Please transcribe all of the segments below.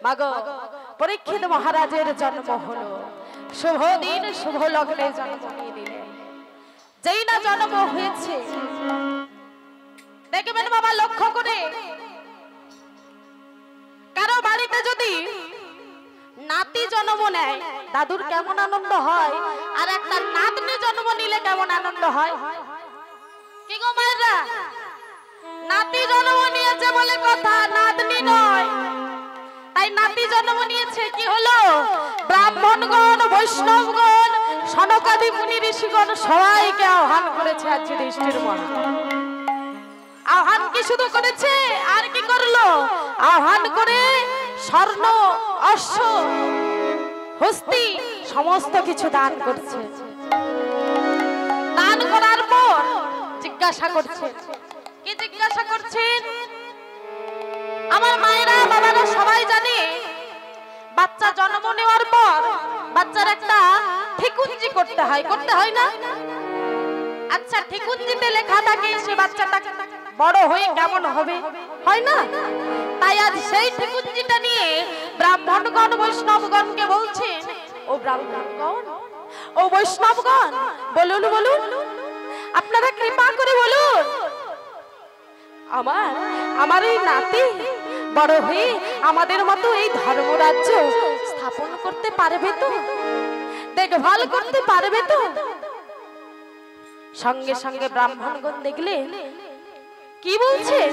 মাগো পরীক্ষিত মহারাজের জন্ম হলো, শুভ দিন শুভ লগ্নে জন্ম নিয়ে নিলেন। যেই না জন্ম হয়েছে, দেখবেন বাবা লক্ষ্য করে, কারো বাড়িতে যদি নাতি জন্ম নেয় দাদুর কেমন আনন্দ হয়, আর একটা নাতনি জন্ম নিলে কেমন আনন্দ হয়। কি গো মায়েরা, নাতি জন্ম নিয়েছে বলে কথা, নাতনি নয়। তাই নাতি জন্ম নিয়েছে, কি হলো, ব্রাহ্মণগণ বৈষ্ণবগণ সনকাদি মুনি ঋষিগণ সবাইকে আহ্বান করেছে আজ যুধিষ্ঠির মহারাজ। আহ্বান কি শুধু করেছে, আর কি করলো, আহ্বান করে স্বর্ণ অশ্ব হস্তি সমস্ত কিছু দান করছে। দান করার পর জিজ্ঞাসা করছে, কি জিজ্ঞাসা করছেন, আমার মায়েরা বাবারা সবাই জানে বাচ্চা জন্ম নেওয়ার পর বাচ্চার একটা ঠিকুঞ্জি করতে হয় না? আচ্ছা, ঠিকুঞ্জিতে লেখা থাকে সে বাচ্চাটা বড় হয়ে কেমন হবে, হয় না? তাই আজ সেই ঠিকুঞ্জিটা নিয়ে ব্রাহ্মণগণ বৈষ্ণবগণকে বলছেন, ও ব্রাহ্মণগণ, ও বৈষ্ণবগণ, বলুন বলুন, আপনারা কৃপা করে বলুন, আমার এই নাতি বড় হয়ে আমাদের মতো এই ধর্মরাজ্য স্থাপন করতে পারবে তো, দেখভাল করতে পারবে তো? সঙ্গে সঙ্গে ব্রাহ্মণগণ দেখলেন, কি বলছেন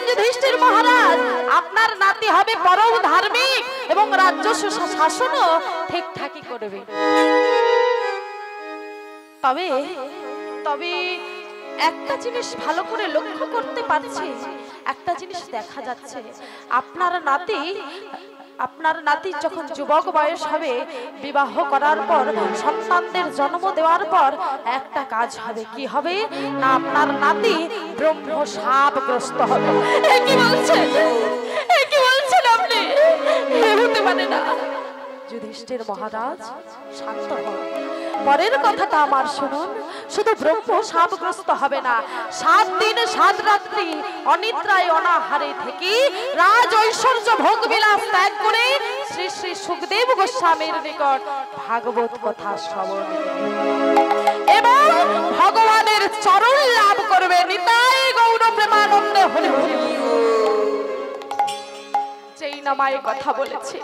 যুধিষ্ঠির মহারাজ, আপনার নাতি হবে পরম ধার্মিক এবং রাজ্য শাসনও ঠিকঠাকই করবে। তবে তবে একটা জিনিস ভালো করে লক্ষ্য করতে পারছি, একটা জিনিস দেখা যাচ্ছে, আপনার নাতি যখন যুবক বয়স হবে, বিবাহ করার পর সন্তানদের জন্ম দেওয়ার পর একটা কাজ হবে, কি হবে না, আপনার নাতি ব্রহ্ম শাপগ্রস্ত হবে। কি বলছেন আপনি? হতে পারে না। যুধিষ্ঠির মহারাজ শান্ত হন, পরের কথাটা আমার শুনুন। শুধু ব্রহ্ম শাপগ্রস্ত হবে না, 7 দিন 7 রাত্রি অনিদ্রায় অনাহারে থেকে রাজ ঐশ্বর্য ভোগ বিলাস ত্যাগ করে শ্রী শ্রী সুখদেব গোস্বামীর নিকট ভাগবত কথা শ্রবণ এবং ভগবানের চরণ লাভ করবে। নিতাই গৌর প্রেমানন্দে হরি হরি। যেই নামায় কথা বলেছে,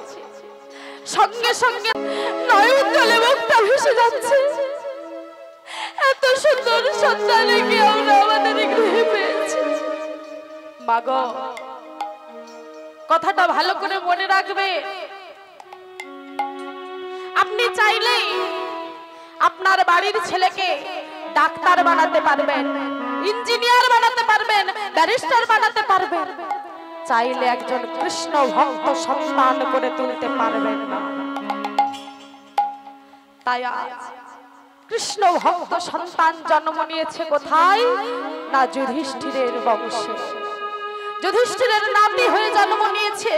সঙ্গে সঙ্গে নয়ন জলে মুক্তা ভেসে যাচ্ছে। এত সুন্দর সন্তানকে আমরা আমাদের গৃহে পেয়েছি। মাগো, কথাটা ভালো করে মনে রাখবে। আপনি চাইলে আপনার বাড়ির ছেলেকে ডাক্তার বানাতে পারবেন, ইঞ্জিনিয়ার বানাতে পারবেন, ব্যারিস্টার বানাতে পারবেন, চাইলে একজন কৃষ্ণ ভক্ত সন্তান করে তুলতে পারবেন না। তাই আজ কৃষ্ণ ভক্ত সন্তান জন্ম নিয়েছে কোথায় না, যুধিষ্ঠিরের বংশে। যুধিষ্ঠিরের নাতি হয়ে জন্ম নিয়েছে।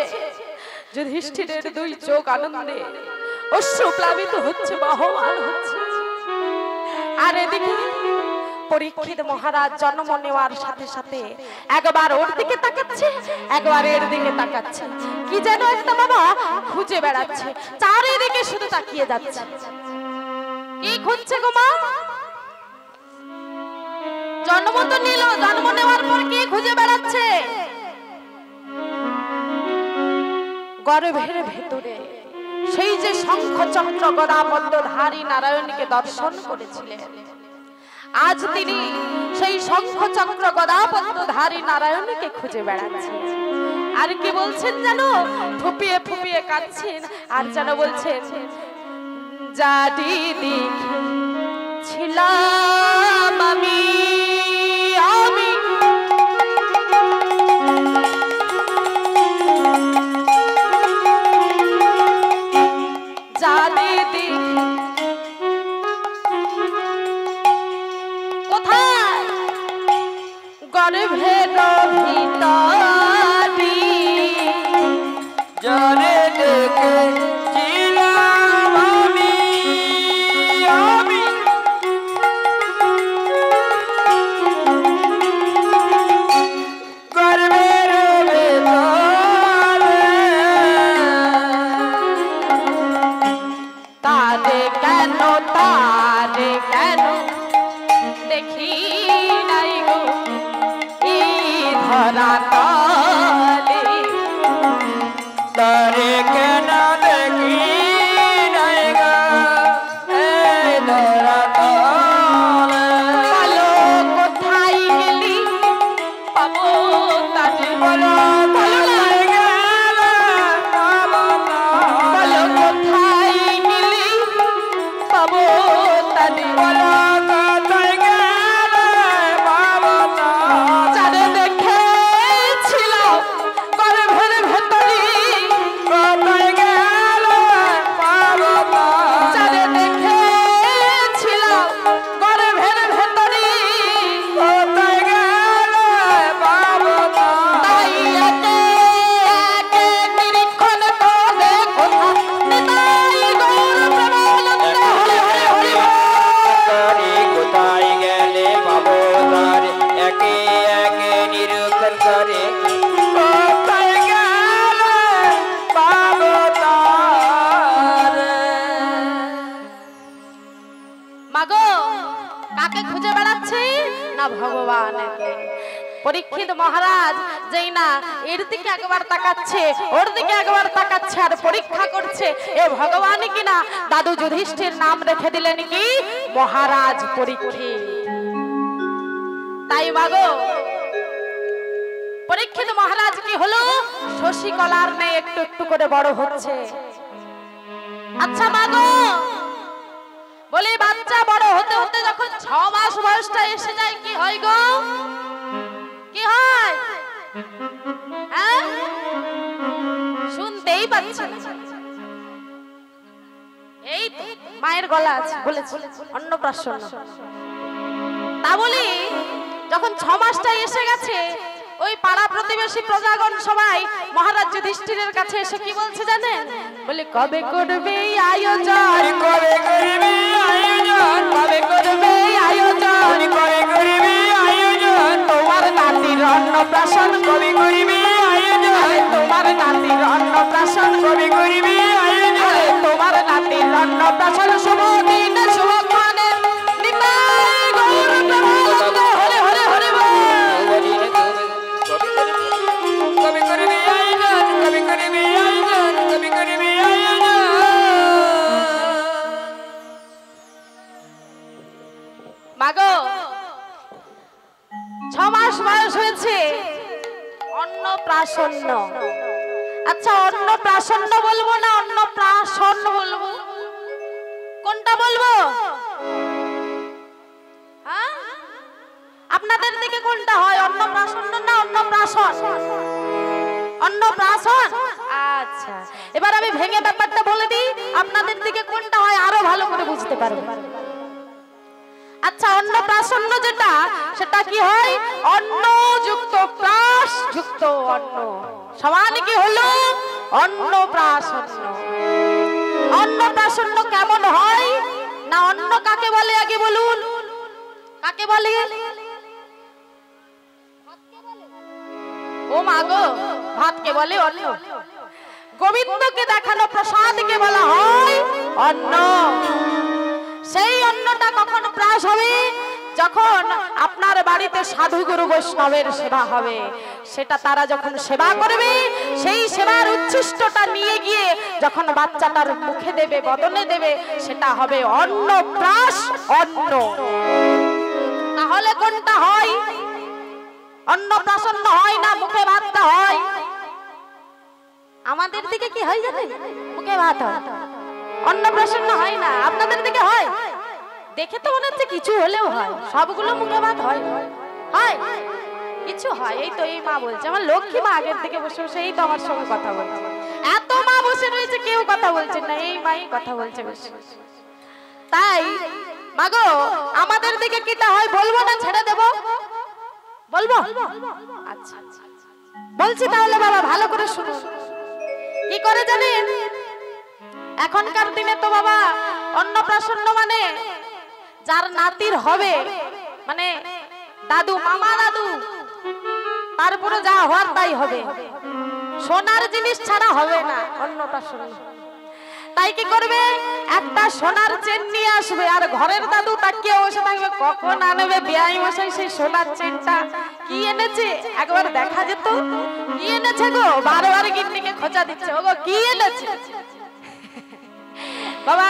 যুধিষ্ঠিরের 2 চোখ আনন্দে অশ্রুপ্লাবিত হচ্ছে, বহমান হচ্ছে। আর এদিকে পরীক্ষিত মহারাজ জন্ম নেওয়ার সাথে সাথে একবার ওর দিকে তাকাচ্ছে, একবার এর দিকে তাকাচ্ছে, কি যেন একটা বাবা খুঁজে বেড়াচ্ছে, চারিদিকে শুধু তাকিয়ে যাচ্ছে। কি খুঁজছে গো মা? জন্ম তো নিল, জন্ম নেওয়ার পর কি খুঁজে বেড়াচ্ছে? গর্ভের ভেতরে সেই যে শঙ্খ চক্র গদা পদ্মধারী নারায়ণকে দর্শন করেছিলেন, আজ তিনি সেই শঙ্খ চক্র গদা পদ্মধারী নারায়ণকে খুঁজে বেড়াচ্ছেন। আর কি বলছেন জানো, ফুপিয়ে ফুপিয়ে কাঁদছেন, আর যেন বলছেন, জাদি দেখেছিলাম আমি জাদি কোথায়, গর্ভের ভিতরে জানে দেখে তলে তারে কেন দেখি নাই গো এই ধরা তলে বলো কোথায় গেলি পাবো তারে বলো কোথায় গেলে পাবো তারে বলো কোথায় গেলি পাবো তারে বলো কোথায় গেলে পাবো তারে যারে দেখেছিলাম গর্ভের ভেতরে কোথায় গেলে পাবো তারে যারে দেখেছিলাম গর্ভের ভেতরে কোথায় গেলে পাবো তারে তাই একে একে নিরীক্ষণ করে কোথা নিতাই গৌর প্রেমানন্দ হরে হরে হরে বল। তারে কোথায় গেলে পাবো তারে একে একে নিরূপণ করে কোথায় গেলে পাবো তারে মাগো কাকে খুঁজে বেড়াচ্ছি না ভগবানকে পরীক্ষিত মহারাজ যেই না এর দিকে একবার তাকাচ্ছে ওর দিকে একবার তাকাচ্ছে আর পরীক্ষা করছে এ ভগবানই কিনা দাদু যুধিষ্ঠির নাম রেখে দিলেন কি মহারাজ পরীক্ষিত। তাই মাগো পরীক্ষিত মহারাজ কি হলো শশীকলার নেই একটু একটু করে বড় হচ্ছে। আচ্ছা মাগো বলি বাচ্চা বড় হতে হতে যখন 6 মাস বয়সটা এসে যায় কি হয় গো কি হয় হ্যাঁ শুনতেই পাচ্ছি না। এই তো মায়ের গলা আছে বলেছি অন্নপ্রাশন তা বলি যখন 6 মাসটা এসে গেছে ওই পাড়া প্রতিবেশী প্রজাগণ সবাই মহারাজ যুধিষ্ঠিরের কাছে এসে কি বলছে জানেন বলে কবে করবে এই আয়োজন করে করবি আয়োজন কবে করবে এই আয়োজন করে করবি আয়োজন তোমার নাতির অন্নপ্রাশন কবি করবি আয়োজন আরে তোমার নাতির অন্নপ্রাশন কবি করবি আয়োজন আরে তোমার নাতির অন্নপ্রাশন শুভ দিন শুভ ক্ষণে নিতাই গৌর প্রেমানন্দ হরে হরে হরে বল। কবি করবি আয়োজন কবি করবি আয়োজন কবি করবি আয়োজন মাগো 6 মাস বয়স হয়েছে অন্নপ্রাশন্ন। আচ্ছা অন্নপ্রাশন্ন বলবো না অন্নপ্রাশন বলবো কোনটা বলবো হ্যাঁ আপনাদের দিকে কোনটা হয় অন্নপ্রাশন্ন না অন্নপ্রাশন অন্নপ্রাশন আচ্ছা এবার আমি ভেঙে ব্যাপারটা বলে দিই আপনাদের দিকে কোনটা হয় আরো ভালো করে বুঝতে পারবেন। আচ্ছা অন্নপ্রাশন্ন যেটা সেটা কি হয় অন্ন যুক্ত প্রাশ যুক্ত অন্ন সমান কি হলো অন্নপ্রাশন্ন। অন্নপ্রাশন্ন কেমন হয় না অন্ন কাকে বলে আগে বলুন কাকে বলে ও মাগো ভাতকে বলে অন্ন গোবিন্দকে দেখানো প্রসাদকে বলা হয় অন্ন। সেই অন্নটা কখন প্রাশ হবে যখন আপনার বাড়িতে সাধু গুরু বৈষ্ণবের সেবা হবে সেটা তারা যখন সেবা করবে সেই সেবার উচ্ছিষ্টটা নিয়ে গিয়ে যখন বাচ্চাটার মুখে দেবে বদনে দেবে সেটা হবে অন্নপ্রাশ অন্ন। তাহলে কোনটা হয় অন্নপ্রাশন্ন হয় না মুখে ভাতটা হয় আমাদের দিকে কি হয় জানেন মুখে ভাত হয় অন্নপ্রাশন্ন হয় না আপনাদের দিকে হয় দেখে তো মনে হচ্ছে কিছু হলেও হয় সবগুলো মুখে ভাত হয় হয় কিছু হয় এই তো এই মা বলছে আমার লক্ষ্মী মা আগের থেকে বসে বসে এই তো আমার সঙ্গে কথা বলছে এত মা বসে রয়েছে কেউ কথা বলছে না এই মাই কথা বলছে বসে তাই মাগো আমাদের দিকে কিটা হয় বলবো না ছেড়ে দেব বলবো আচ্ছা বলছি তাহলে বাবা ভালো করে শুনুন কি করে জানেন এখনকার দিনে তো বাবা অন্নপ্রাশন্ন মানে যার নাতির হবে মানে দাদু মামা দাদু তারপরে যা হওয়ার তাই হবে সোনার জিনিস ছাড়া হবে না অন্নপ্রাশন্ন তাই কি করবে একটা সোনার চেন নিয়ে আসবে আর ঘরের দাদু তাকিয়ে বসে থাকবে কখন আনবে বিয়াই মশাই সেই সোনার চেনটা কি এনেছে একবার দেখা যেত। কি এনেছে গো? বারবার গিন্নিকে খোঁচা দিচ্ছে, ওগো কি এনেছে? বাবা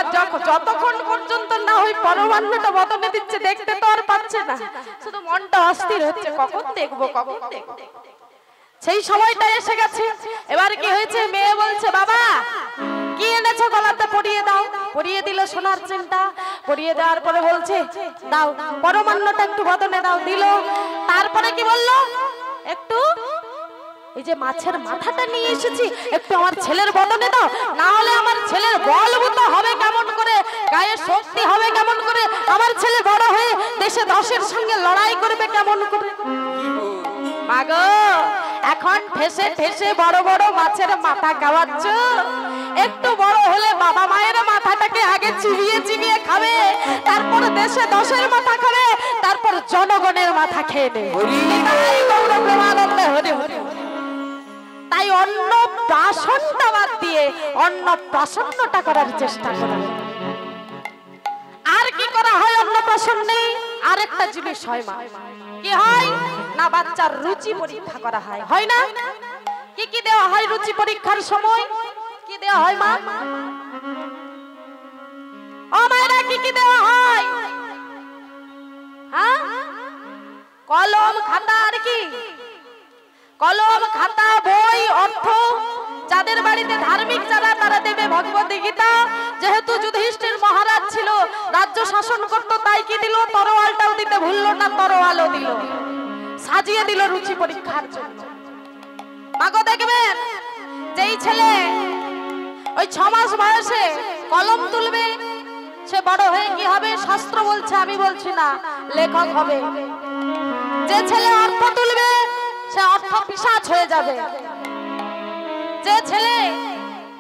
যতক্ষণ পর্যন্ত না ওই পরমান্নটা বদলে দিচ্ছে দেখতে তো আর পাচ্ছে না, শুধু মনটা অস্থির হচ্ছে কখন দেখবো কখন দেখবো। সেই সময়টা এসে গেছে। এবার কি হয়েছে, মেয়ে বলছে বাবা কি এনেছো গলাতে পরিয়ে দাও। পরিয়ে দিল সোনার চেনটা। পরিয়ে দেওয়ার পরে বলছে দাও পরমান্নটা একটু বদলে দাও। দিল। তারপরে কি বললো, একটু এই যে মাছের মাথাটা নিয়ে এসেছি একটু আমার ছেলের বদনে দাও, না হলে আমার ছেলের বলবুত হবে কেমন করে, গায়ে শক্তি হবে কেমন করে, আমার ছেলে বড় হয়ে দেশে দশের সঙ্গে লড়াই করবে কেমন করে। মাগো এখন ঠেসে ঠেসে বড় বড় মাছের মাথা খাওয়াচ্ছ, একটু বড় হলে বাবা মায়ের মাথাটাকে আগে চিবিয়ে চিবিয়ে খাবে, তারপর দেশে দশের মাথা খাবে, তারপর জনগণের মাথা খেয়ে নেবে। তাই অন্ন প্রাশনটা বাদ দিয়ে অন্ন প্রাশনটা করার চেষ্টা করা। আর কি করা হয় অন্ন প্রাশনে? আরেকটা জিনিস হয় মা, কি হয় না বাচ্চার রুচি পরীক্ষা করা হয়, হয় না? কি কি দেওয়া হয় রুচি পরীক্ষার সময়? কি দেওয়া হয় মা? ও মায়েরা কি কি দেওয়া হয়? হ্যাঁ, কলম খাতা। আর কি? কলম খাতা বই অর্থ। যাদের বাড়িতে ধার্মিক যারা তারা দেবে ভগবত গীতা। যেহেতু যুধিষ্ঠির মহারাজ ছিল, রাজ্য শাসন করতো, তাই কি দিল, তরোয়ালটাও দিতে ভুললো না, তরোয়ালও দিল, সাজিয়ে দিল রুচি পরীক্ষার জন্য। মাগো দেখবেন যেই ছেলে ওই 6 মাস বয়সে কলম তুলবে, সে বড় হয়ে কি হবে? শাস্ত্র বলছে, আমি বলছি না, লেখক হবে। যে ছেলে অর্থ তুলবে সে অর্থ পিশাচ হয়ে যাবে। যে ছেলে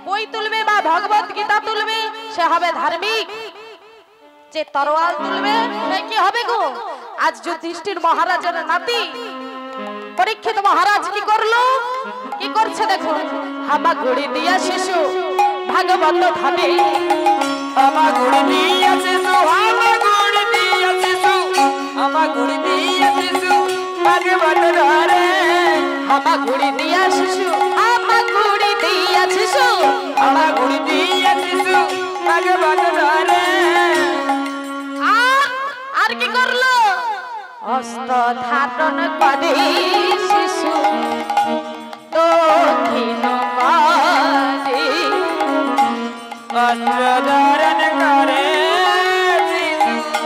বই তুলবে বা ভগবত গীতা তুলবে সে হবে ধার্মিক। যে তরোয়াল তুলবে সে কি হবে গো? আজ যুধিষ্ঠির মহারাজের নাতি পরীক্ষিত মহারাজ কি করলো, কি করছে দেখো। হামাগুড়ি দিয়া শিশু ভাগবত ভাবে, হামাগুড়ি দিয়া শিশু, হামাগুড়ি দিয়া শিশু, হামাগুড়ি দিয়া শিশু ভাগবত ধরে। হামাগুড়ি দিয়া শিশু, হামাগুড়ি দিয়া শিশু, হামাগুড়ি দিয়া শিশু ভাগবত ধরে। আর কি করলো? অস্ত্র ধারণ করে শিশু দক্ষিণ করে, অস্ত্র ধারণ করে শিশু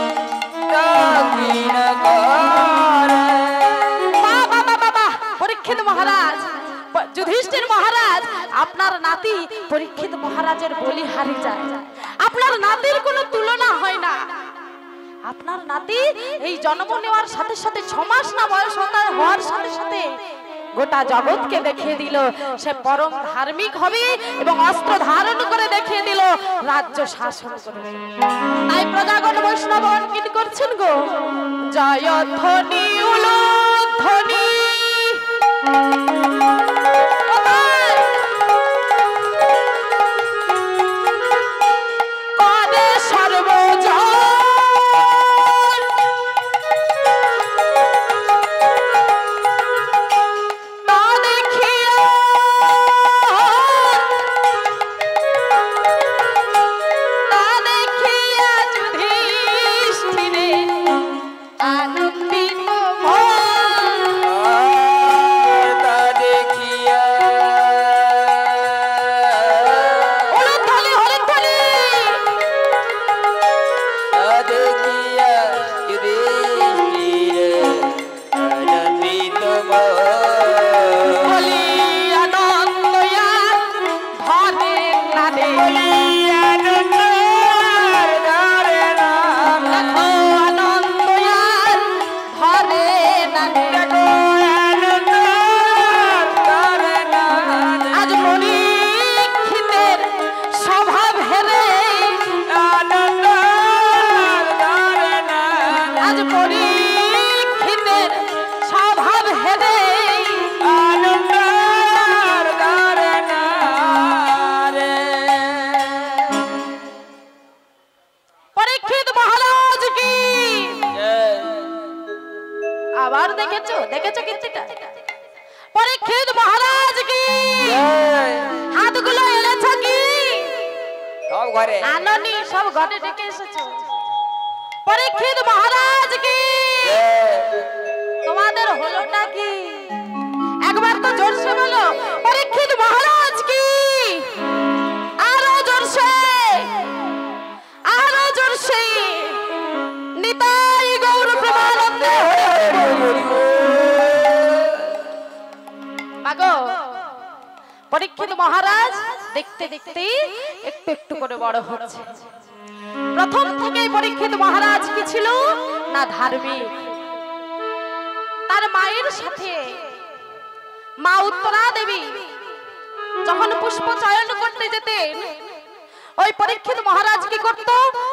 দক্ষিণ করে। পরীক্ষিত মহারাজ, যুধিষ্ঠির মহারাজ, আপনার নাতি পরীক্ষিত মহারাজের বলিহারি যায়। আপনার নাতির কোনো তুলনা হয় না। আপনার নাতি এই জন্ম নেওয়ার সাথে সাথে 6 মাস না বয়স হওয়ার সাথে সাথে গোটা জগৎকে দেখিয়ে দিল সে পরম ধার্মিক হবে এবং অস্ত্র ধারণ করে দেখিয়ে দিল রাজ্য শাসন করবে। তাই প্রজাগণ বৈষ্ণবগণ কি করছেন গো? জয় ধ্বনি উলুধ্বনি করে সর্বজন, তা দেখিয়া যুধিষ্ঠিরে আনন্দিত ঘরে আননি সব ঘরে ডেকে এসেছো। পরীক্ষিত মহারাজ কি তোমাদের হলোটা কি একবার তো জোরসে বলো, পরীক্ষিত মহারাজ কি। আরো জোরসে, আরো জোরসে। নিতাই গৌর প্রেমানন্দে। মাগো পরীক্ষিত মহারাজ দেখতে দেখতে একটু একটু করে বড় হচ্ছে। প্রথম থেকেই পরীক্ষিত মহারাজ কি ছিল না ধার্মিক। তার মায়ের সাথে মা উত্তরা দেবী যখন পুষ্প চয়ন করতে যেতেন, ওই পরীক্ষিত মহারাজ কি করত,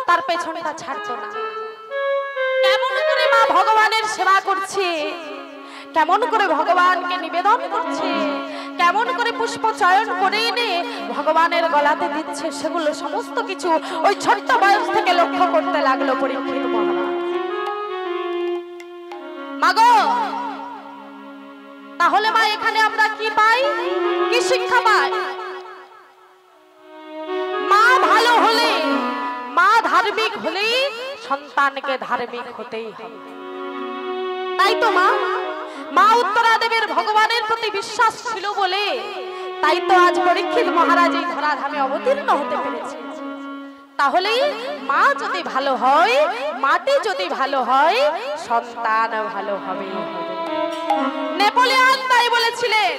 তার পেছনটা ছাড়তো না। কেমন করে মা ভগবানের সেবা করছে, কেমন করে ভগবানকে নিবেদন করছে, কেমন করে পুষ্প চয়ন করে এনে ভগবানের গলাতে দিচ্ছে, সেগুলো সমস্ত কিছু ওই ছোট্ট বয়স থেকে লক্ষ্য করতে লাগলো পরীক্ষিত মহারাজ। মাগো তাহলে মা এখানে আমরা কি পাই, কি শিক্ষা পাই? মা ভালো হলে, মা ধার্মিক হলে সন্তানকে ধার্মিক হতেই হবে। তাই তো মা উত্তরা দেবীর ভগবানের প্রতি বিশ্বাস ছিল বলে তাই তো আজ পরীক্ষিত মহারাজ এই ধরাধামে অবতীর্ণ হতে পেরেছে। তাহলে মা যদি ভালো হয়, মাটি যদি ভালো হয়, সন্তান ভালো হবে। নেপোলিয়ন তাই বলেছিলেন,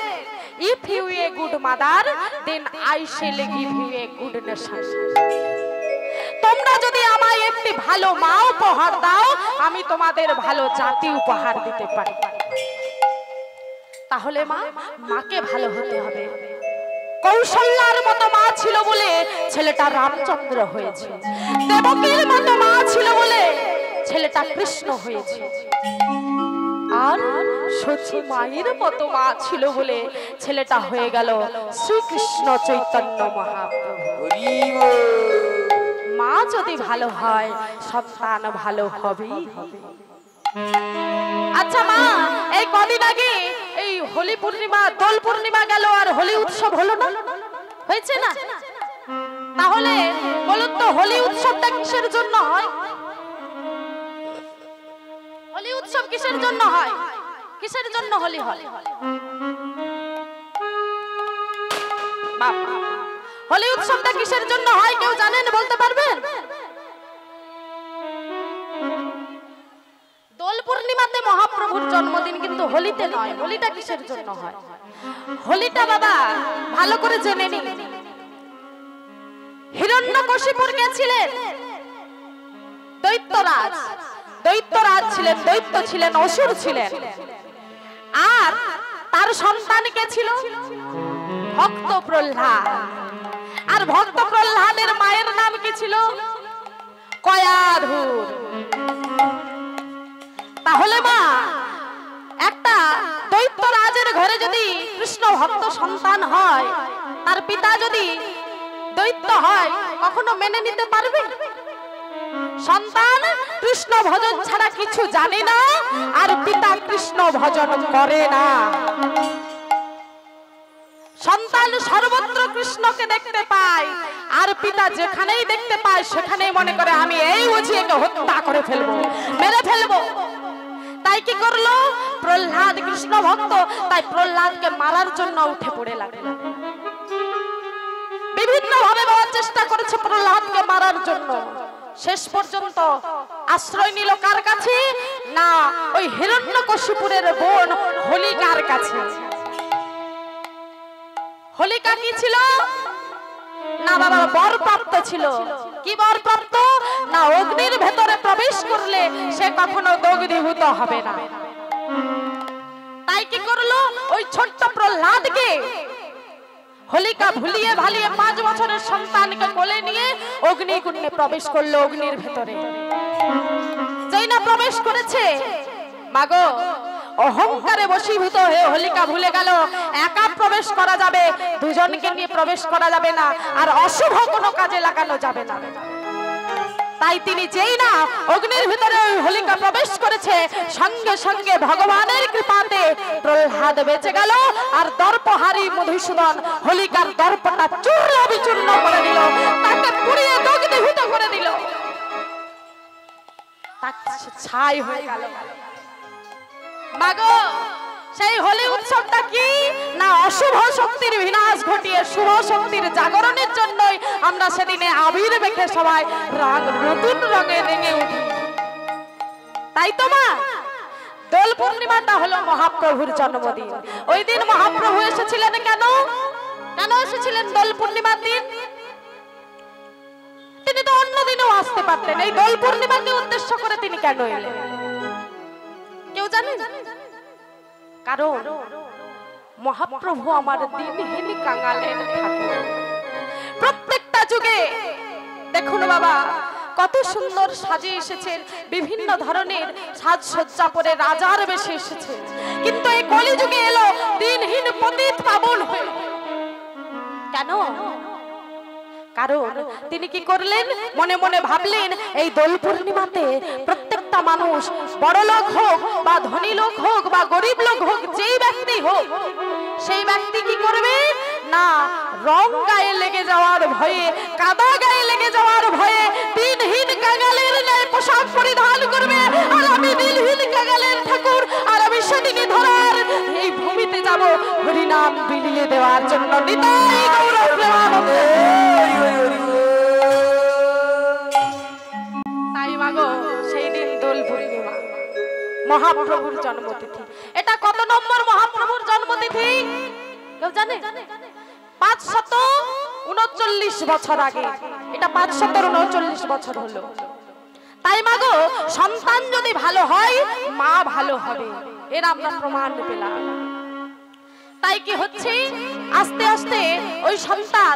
if you a good mother then I shall give you a good nation। তোমরা যদি আমায় একটি ভালো মা উপহার দাও, আমি তোমাদের ভালো জাতি উপহার দিতে পারি। তাহলে মাকে ভালো হতে হবে। কৌশল্যার মতো মা ছিল বলে ছেলেটা রামচন্দ্র হয়েছে, দেবকীর মতো মা ছিল বলে ছেলেটা কৃষ্ণ হয়েছে, আর সচি মায়ের মতো মা ছিল বলে ছেলেটা হয়ে গেল শ্রীকৃষ্ণ চৈতন্য মহাপ্রভু। মা যদি ভালো হয়, সন্তান ভালো হবেই হবে। আচ্ছা মা, এই কদিন আগে এই হোলি পূর্ণিমা, দোল পূর্ণিমা গেল, আর হোলি উৎসব হলো না, হয়েছে না? তাহলে বলুন তো হোলি উৎসবটা কিসের জন্য হয়? হোলি উৎসব কিসের জন্য হয়? কিসের জন্য হোলি হয়? হোলি উৎসবটা কিসের জন্য হয় কেউ জানেন, বলতে পারবেন? দোল পূর্ণিমাতে মহাপ্রভুর জন্মদিন, কিন্তু হোলিতে নয়। হোলিটা কিসের জন্য হয়? হোলিটা বাবা ভালো করে জেনে নিন। হিরণ্যকশিপুর কে ছিলেন? দৈত্যরাজ। দৈত্যরাজ ছিলেন, দৈত্য ছিলেন, অসুর ছিলেন। আর তার সন্তান কে ছিল? ভক্ত প্রহ্লাদ। আর ভক্ত প্রহ্লাদের মায়ের নাম কি ছিল? কয়াধুর। তাহলে মা, একটা দৈত্যরাজের ঘরে যদি কৃষ্ণ ভক্ত সন্তান হয়, তার পিতা যদি দৈত্য হয়, কখনো মেনে নিতে পারবে? সন্তান কৃষ্ণ ভজন ছাড়া কিছু জানে না, আর পিতা কৃষ্ণ ভজন করে না। সন্তান সর্বত্র কৃষ্ণকে দেখতে পায়, আর পিতা যেখানেই দেখতে পায় সেখানেই মনে করে আমি এই বুঝি একে হত্যা করে ফেলবো, মেরে ফেলবো। তাই কি করলো প্রহ্লাদ? কৃষ্ণ ভক্ত, তাই প্রহ্লাদকে মারার জন্য উঠে পড়ে লাগলো। বিভিন্ন ভাবে বলার চেষ্টা করেছে প্রহ্লাদকে মারার জন্য। শেষ পর্যন্ত আশ্রয় নিল কার কাছে? না, ওই হিরণ্যকশিপুরের বোন হোলিকার কাছে। হোলিকা কি ছিল? না বাবা, বরপ্রাপ্ত ছিল। কি বরপ্রাপ্ত? না, অগ্নির ভেতরে প্রবেশ করলে সে কখনো দগ্ধীভূত হবে না। তাই কি করলো? ওই ছোট্ট প্রহ্লাদকে হোলিকা ভুলিয়ে ভালিয়ে 5 বছরের সন্তানকে কোলে নিয়ে অগ্নিকুণ্ডে প্রবেশ করলো, অগ্নির ভেতরে। যেই না প্রবেশ করেছে, মাগো অহংকারে বশীভূত হয়ে হোলিকা ভুলে গেল একা প্রবেশ করা যাবে, দুজনকে নিয়ে প্রবেশ করা যাবে না, আর অশুভ কোনো কাজে লাগানো যাবে না। তাই তিনি যেই না অগ্নির ভিতরে ওই হোলিকা প্রবেশ করেছে, সঙ্গে সঙ্গে ভগবানের কৃপাতে প্রহ্লাদ বেঁচে গেল। আর দর্পহারী মধুসূদন হোলিকার দর্পটা চূর্ণ বিচূর্ণ করে দিল, তাকে পুড়িয়ে ছাই হয়ে গেল। মাগো সেই হোলি উৎসবটা কি না অশুভ শক্তির বিনাশ ঘটিয়ে শুভ শক্তির জাগরণের জন্যই আমরা সেদিনে আবির মেখে সবাই নতুন রঙে রেঙে উঠি, তাই তো মা? দোল পূর্ণিমাটা হলো মহাপ্রভুর জন্মদিন। ওই দিন মহাপ্রভু এসেছিলেন কেন? কেন এসেছিলেন দোল পূর্ণিমার দিন? তিনি তো অন্য দিনেও আসতে পারতেন, এই দোল পূর্ণিমাকে উদ্দেশ্য করে তিনি কেন এলেন কেউ জানেন? কারণ মহাপ্রভু আমার দিনহীন কাঙালের ঠাকুর। প্রত্যেকটা যুগে দেখুন বাবা কত সুন্দর সাজে এসেছেন, বিভিন্ন ধরনের সাজসজ্জা পরে রাজার বেশে এসেছেন, কিন্তু এই কলিযুগে এলো দিনহীন পতিত পাবন হয়ে। কেন? কারণ তিনি কি করলেন? মনে মনে ভাবলেন এই দোল পূর্ণিমাতে প্রত্যেকটা মানুষ, বড় লোক হোক বা ধনী লোক হোক বা গরিব লোক হোক, যেই ব্যক্তি হোক, সেই ব্যক্তি কি করবে না রং গায়ে লেগে যাওয়ার ভয়ে, কাদা গায়ে লেগে যাওয়ার ভয়ে দিনহীন কাঙালের ন্যায় পোশাক পরিধান করবে। আর আমি দিনহীন কাঙালের ঠাকুর, আর আমি সেদিনে ধরার এই ভূমিতে যাব হরিনাম বিলিয়ে দেওয়ার জন্য। নিতাই গৌর প্রেমানন্দে। তাই মাগো সেই দিন দোল পূর্ণিমা, মহাপ্রভুর জন্মতিথি। এটা কত নম্বর মহাপ্রভুর জন্মতিথি কেউ জানে? 539 বছর আগে, এটা 539 বছর হলো। তাই মাগো সন্তান যদি ভালো হয় মা ভালো হবে, এর আমরা প্রমাণ পেলাম। তাই কি হচ্ছে আস্তে আস্তে ওই সন্তান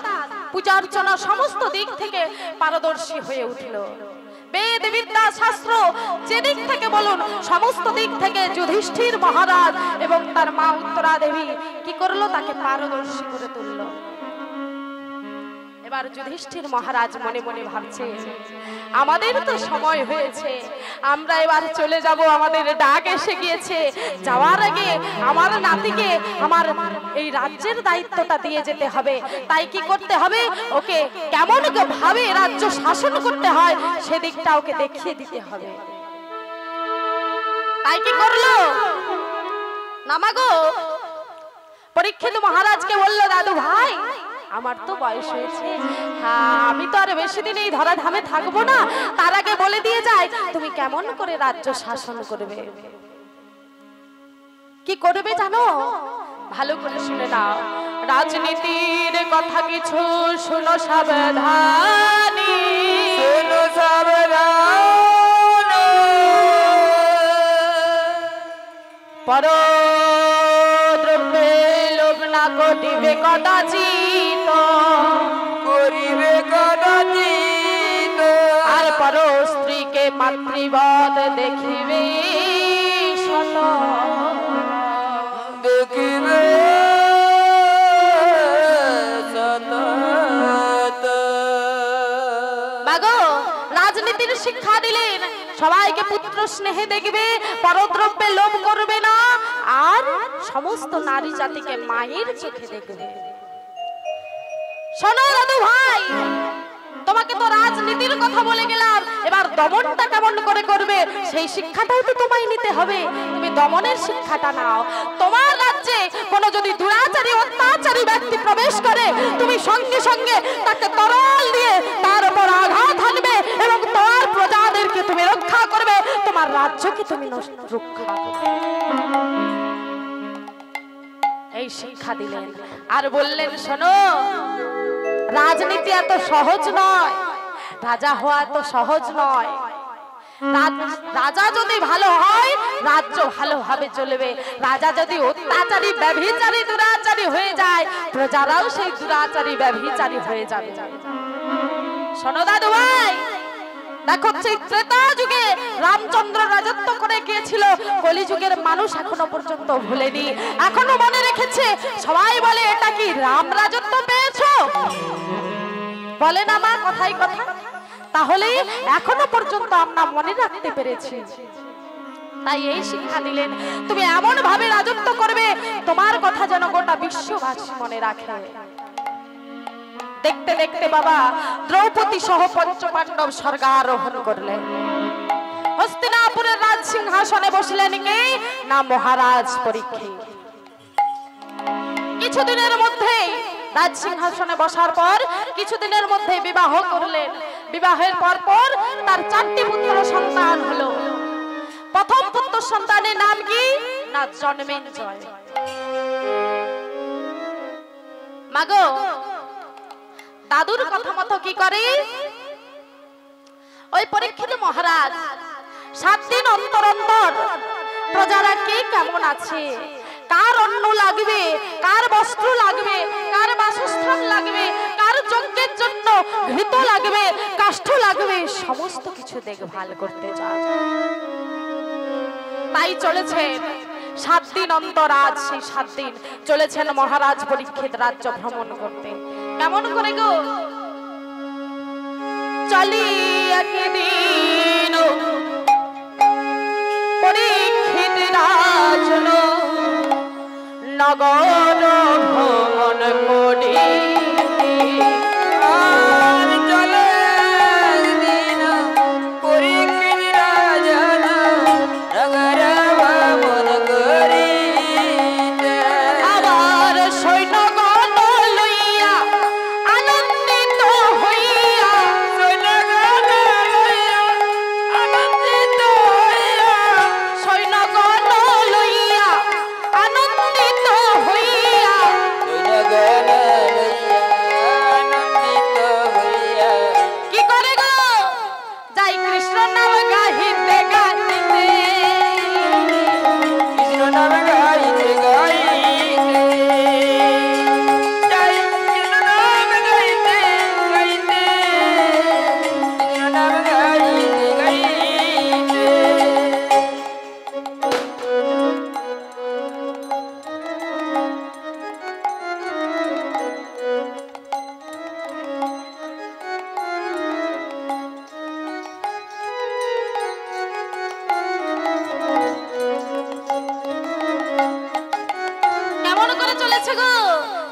পূজা অর্চনা সমস্ত দিক থেকে পারদর্শী হয়ে উঠল। বেদ বিদ্যা শাস্ত্র যে দিক থেকে বলুন সমস্ত দিক থেকে যুধিষ্ঠির মহারাজ এবং তার মা উত্তরা দেবী কি করলো? তাকে পারদর্শী করে তুললো। এবার যুধিষ্ঠির মহারাজ মনে মনে ভাবছে আমাদের তো সময় হয়েছে, আমরা এবার চলে যাব, আমাদের ডাক এসে গিয়েছে। যাওয়ার আগে আমার নাতিকে আমার এই রাজ্যের দায়িত্বটা দিয়ে যেতে হবে। তাই কি করতে হবে? ওকে কেমন ভাবে রাজ্য শাসন করতে হয় সেদিকটা ওকে দেখিয়ে দিতে হবে। তাই কি করলো না মাগো? পরীক্ষিত মহারাজকে বললো, দাদু ভাই আমার তো বয়স হয়েছে, আমি তো আর বেশি দিন এই ধরাধামে থাকবো না, তার আগে বলে দিয়ে যায় তুমি কেমন করে রাজ্য শাসন করবে। কি করবে জানো? ভালো করে শুনে নাও, রাজনীতির কথা কিছু শুনো সাবধানী, শোনো সাবধান, পরদ্রব্যে লোভ না করিবে কদাচিৎ, করিবে কদাচিৎ, আর পর স্ত্রীকে মাতৃবৎ দেখিবে শত, দেখিবে সতত। মাগো রাজনীতির শিক্ষা দিলেন, সবাইকে পুত্র স্নেহে দেখবে, পরদ্রব্যে লোভ করবে না, আর সমস্ত নারী জাতিকে মায়ের চোখে দেখবে। শোনো দাদু ভাই, তোমাকে তো রাজনীতির কথা বলে গেলাম, এবার দমনটা কেমন করে করবে সেই শিক্ষাটাও তো তোমায় নিতে হবে। তুমি দমনের শিক্ষাটা নাও। তোমার রাজ্যে কোনো যদি দুরাচারী অত্যাচারী ব্যক্তি প্রবেশ করে, তুমি সঙ্গে সঙ্গে তাকে তরল দিয়ে তার উপর আঘাত হানবে এবং তোমার প্রজাদেরকে তুমি রক্ষা করবে, তোমার রাজ্যকে তুমি রক্ষা করবে। এই শিক্ষা দিলেন। আর বললেন শোনো, রাজনীতি এত সহজ নয়, রাজা হওয়া এত সহজ নয়। রাজা যদি ভালো হয় রাজ্য ভালোভাবে চলবে, রাজা যদি অত্যাচারী ব্যভিচারী দুরাচারী হয়ে যায় প্রজারাও সেই দুরাচারী ব্যভিচারী হয়ে যাবে। শোনো দাদু ভাই, দেখো সেই ত্রেতা যুগে রামচন্দ্র রাজত্ব করে গিয়েছিল, কলিযুগের মানুষ এখনো পর্যন্ত ভুলেনি, এখনো মনে রেখেছে। সবাই বলে এটা কি রাম রাজত্ব পেয়েছো? বলে না মা কথাই কথা। তাহলে এখনো পর্যন্ত আমরা মনে রাখতে পেরেছি। তাই এই শিক্ষা দিলেন, তুমি এমন ভাবে রাজত্ব করবে তোমার কথা যেন গোটা বিশ্ববাসী মনে রাখে। দেখতে দেখতে বাবা দ্রৌপদী সহ পঞ্চপাণ্ডব স্বর্গারোহণ করলেন। হস্তিনাপুরের রাজ সিংহাসনে বসলেন কে না মহারাজ পরীক্ষিত। কিছুদিনের মধ্যে রাজ সিংহাসনে বসার পর কিছুদিনের মধ্যে বিবাহ করলেন। বিবাহের পর তার 4টি পুত্র সন্তান হলো। প্রথম পুত্র সন্তানের নাম কি না জন্মেঞ্জয়। মাগো দাদুর কথা মতো কি করে ওই পরীক্ষিত মহারাজ 7 দিন অন্তর অন্তর প্রজারা কে কেমন আছে, কার অন্ন লাগবে, কার বস্ত্র লাগবে, কার বাসস্থান লাগবে, কার যজ্ঞের জন্য ঘৃত লাগবে, কাষ্ঠ লাগবে, সমস্ত কিছু দেখভাল করতে যায়। তাই চলেছে 7 দিন অন্তর, আজ সেই 7 দিন চলেছেন মহারাজ পরীক্ষিত রাজ্য ভ্রমণ করতে। কেমন করে গো চলি একদিন পরীক্ষিত রাজ নগর ভ্রমণ করি।